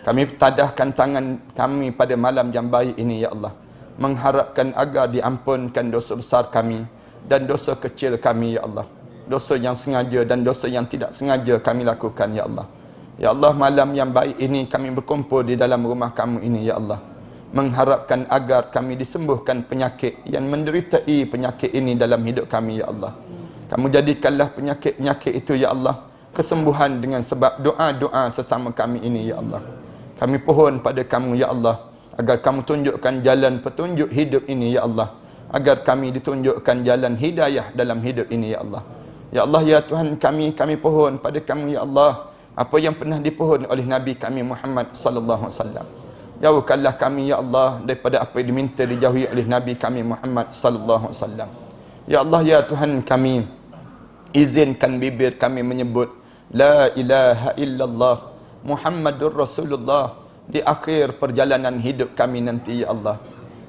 Kami tadahkan tangan kami pada malam yang baik ini, ya Allah, mengharapkan agar diampunkan dosa besar kami dan dosa kecil kami, ya Allah. Dosa yang sengaja dan dosa yang tidak sengaja kami lakukan, ya Allah. Ya Allah, malam yang baik ini kami berkumpul di dalam rumah kamu ini, ya Allah, mengharapkan agar kami disembuhkan penyakit yang menderitai penyakit ini dalam hidup kami, ya Allah. Kamu jadikanlah penyakit-penyakit itu, ya Allah, kesembuhan dengan sebab doa-doa sesama kami ini, ya Allah. Kami pohon pada kamu, ya Allah, agar kamu tunjukkan jalan petunjuk hidup ini, ya Allah, agar kami ditunjukkan jalan hidayah dalam hidup ini, ya Allah. Ya Allah, ya Tuhan kami pohon pada kamu, ya Allah, apa yang pernah dipohon oleh Nabi kami Muhammad sallallahu alaihi wasallam. Jauhkanlah kami, ya Allah, daripada apa yang diminta dijauhi oleh Nabi kami Muhammad sallallahu alaihi wasallam. Ya Allah, ya Tuhan kami, izinkan bibir kami menyebut la ilaha illallah Muhammadur Rasulullah di akhir perjalanan hidup kami nanti, ya Allah.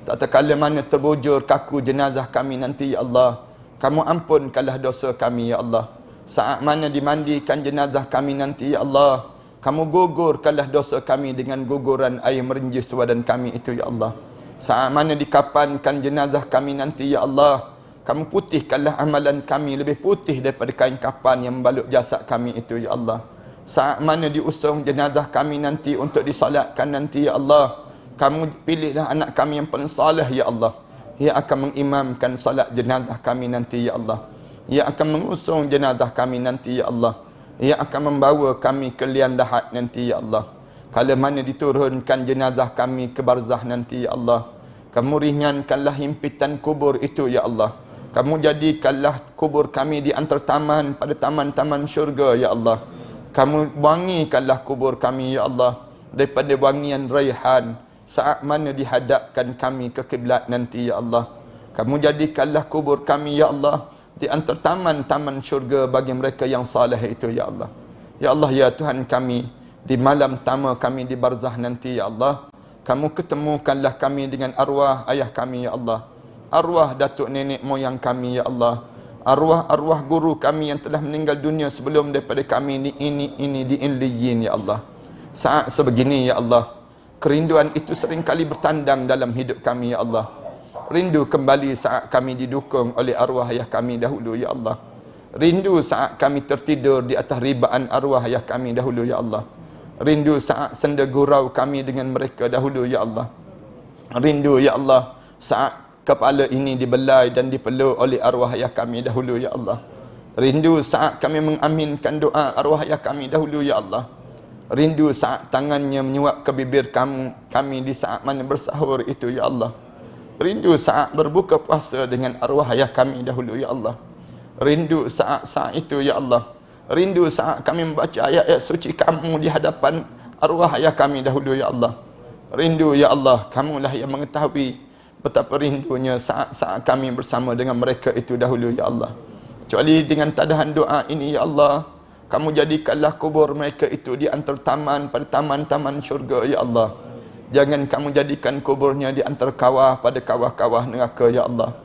Tak terkala mana terbujur kaku jenazah kami nanti, ya Allah, kamu ampunkanlah dosa kami, ya Allah. Saat mana dimandikan jenazah kami nanti, ya Allah, kamu gugurkanlah dosa kami dengan guguran air merenjis badan kami itu, ya Allah. Saat mana dikapankan jenazah kami nanti, ya Allah, kamu putihkanlah amalan kami lebih putih daripada kain kapan yang membalut jasad kami itu, ya Allah. Saat mana diusung jenazah kami nanti untuk disolatkan nanti, ya Allah, kamu pilihlah anak kami yang paling saleh, ya Allah, yang akan mengimamkan solat jenazah kami nanti, ya Allah, yang akan mengusung jenazah kami nanti, ya Allah, yang akan membawa kami ke liang lahat nanti, ya Allah. Kala mana diturunkan jenazah kami ke barzah nanti ya Allah, kamu ringankanlah himpitan kubur itu ya Allah. Kamu jadikanlah kubur kami di antara taman pada taman-taman syurga ya Allah. Kamu wangikanlah kubur kami ya Allah daripada wangian raihan saat mana dihadapkan kami ke kiblat nanti ya Allah. Kamu jadikanlah kubur kami ya Allah di antara taman-taman syurga bagi mereka yang saleh itu ya Allah. Ya Allah ya Tuhan kami, di malam pertama kami di barzah nanti ya Allah, kamu ketemukanlah kami dengan arwah ayah kami ya Allah, arwah datuk nenek moyang kami ya Allah, arwah-arwah guru kami yang telah meninggal dunia sebelum daripada kami ini di Illiyin ya Allah. Saat sebegini ya Allah, kerinduan itu seringkali bertandang dalam hidup kami ya Allah. Rindu kembali saat kami didukung oleh arwah ayah kami dahulu ya Allah. Rindu saat kami tertidur di atas ribaan arwah ayah kami dahulu ya Allah. Rindu saat senda gurau kami dengan mereka dahulu ya Allah. Rindu ya Allah saat kepala ini dibelai dan dipeluk oleh arwah ayah kami dahulu ya Allah. Rindu saat kami mengaminkan doa arwah ayah kami dahulu ya Allah. Rindu saat tangannya menyuap ke bibir kami di saat mana bersahur itu ya Allah. Rindu saat berbuka puasa dengan arwah ayah kami dahulu ya Allah. Rindu saat itu ya Allah. Rindu saat kami membaca ayat-ayat suci kamu di hadapan arwah ayah kami dahulu ya Allah. Rindu ya Allah, kamulah yang mengetahui betapa rindunya saat-saat kami bersama dengan mereka itu dahulu ya Allah. Kecuali dengan tadahan doa ini ya Allah, kamu jadikanlah kubur mereka itu di antara taman pada taman-taman syurga ya Allah. Jangan kamu jadikan kuburnya di antara kawah pada kawah-kawah neraka ya Allah.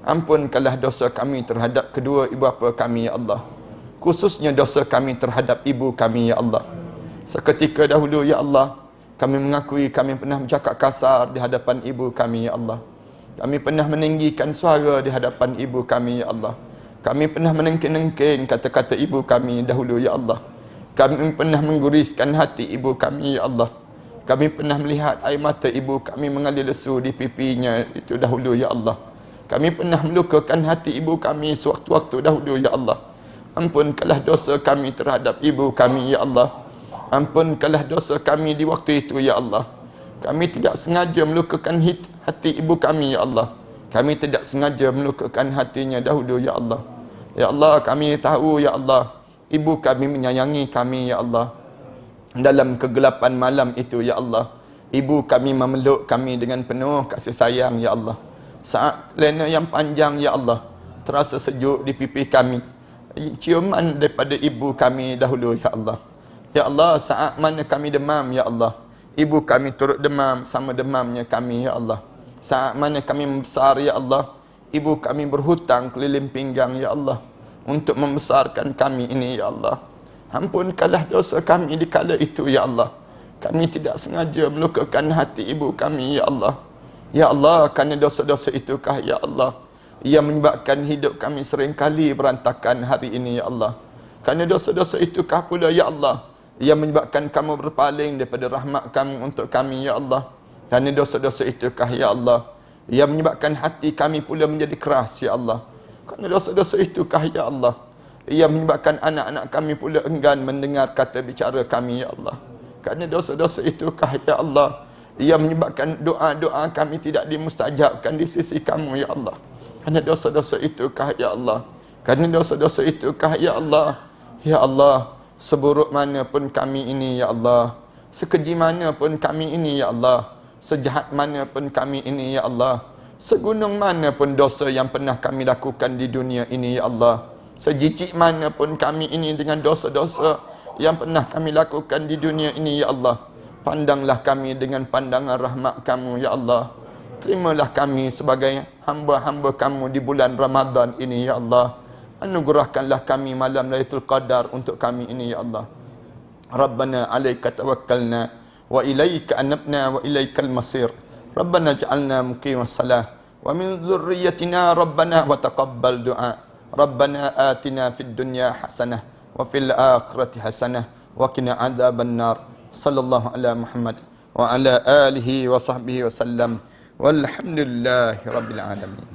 Ampunkanlah dosa kami terhadap kedua ibu bapa kami ya Allah. Khususnya dosa kami terhadap ibu kami ya Allah. Seketika dahulu ya Allah, kami mengakui kami pernah bercakap kasar di hadapan ibu kami ya Allah. Kami pernah meninggikan suara di hadapan ibu kami ya Allah. Kami pernah menengking-nengking kata-kata ibu kami dahulu ya Allah. Kami pernah mengguriskan hati ibu kami ya Allah. Kami pernah melihat air mata ibu kami mengalir lesu di pipinya itu dahulu ya Allah. Kami pernah melukakan hati ibu kami sewaktu-waktu dahulu ya Allah. Ampunkanlah dosa kami terhadap ibu kami ya Allah. Ampunkanlah dosa kami di waktu itu ya Allah. Kami tidak sengaja melukakan hati ibu kami ya Allah. Kami tidak sengaja melukakan hatinya dahulu ya Allah. Ya Allah, kami tahu ya Allah, ibu kami menyayangi kami ya Allah. Dalam kegelapan malam itu ya Allah, ibu kami memeluk kami dengan penuh kasih sayang ya Allah. Saat lena yang panjang ya Allah, terasa sejuk di pipi kami, ciuman daripada ibu kami dahulu ya Allah. Ya Allah, saat mana kami demam ya Allah, ibu kami turut demam sama demamnya kami ya Allah. Saat mana kami membesar ya Allah, ibu kami berhutang keliling pinggang ya Allah untuk membesarkan kami ini ya Allah. Ampunkanlah dosa kami di kala itu ya Allah. Kami tidak sengaja melukakan hati ibu kami ya Allah. Ya Allah, kerana dosa-dosa itukah ya Allah yang menyebabkan hidup kami seringkali berantakan hari ini ya Allah. Kerana dosa-dosa itukah pula ya Allah yang menyebabkan kamu berpaling daripada rahmat kamu untuk kami ya Allah. Kerana dosa-dosa itukah ya Allah yang menyebabkan hati kami pula menjadi keras ya Allah. Kerana dosa-dosa itukah ya Allah yang menyebabkan anak-anak kami pula enggan mendengar kata bicara kami ya Allah. Kerana dosa-dosa itukah ya Allah yang menyebabkan doa-doa kami tidak dimustajabkan di sisi kamu ya Allah. Kerana dosa-dosa itukah ya Allah. Kerana dosa-dosa itukah ya Allah. Ya Allah, seburuk mana pun kami ini ya Allah, sekeji mana pun kami ini ya Allah, sejahat mana pun kami ini ya Allah, segunung mana pun dosa yang pernah kami lakukan di dunia ini ya Allah, sejijik mana pun kami ini dengan dosa-dosa yang pernah kami lakukan di dunia ini ya Allah, pandanglah kami dengan pandangan rahmat kamu ya Allah. Terimalah kami sebagai hamba-hamba kamu di bulan Ramadan ini ya Allah. Anugerahkanlah kami malam Lailatul Qadar untuk kami ini ya Allah. Rabbana 'alaika tawakkalna wa ilaika anabna wa ilaikal masir. Rabbana ja'alna muqimas salah wa min dzurriyyatina rabbana wa taqabbal du'a. Rabbana atina fid dunya hasanah wa fil akhirati hasanah wa qina adzaban nar. Sallallahu ala Muhammad wa ala alihi wa sahbihi wa sallam. Walhamdulillahi rabbil alamin.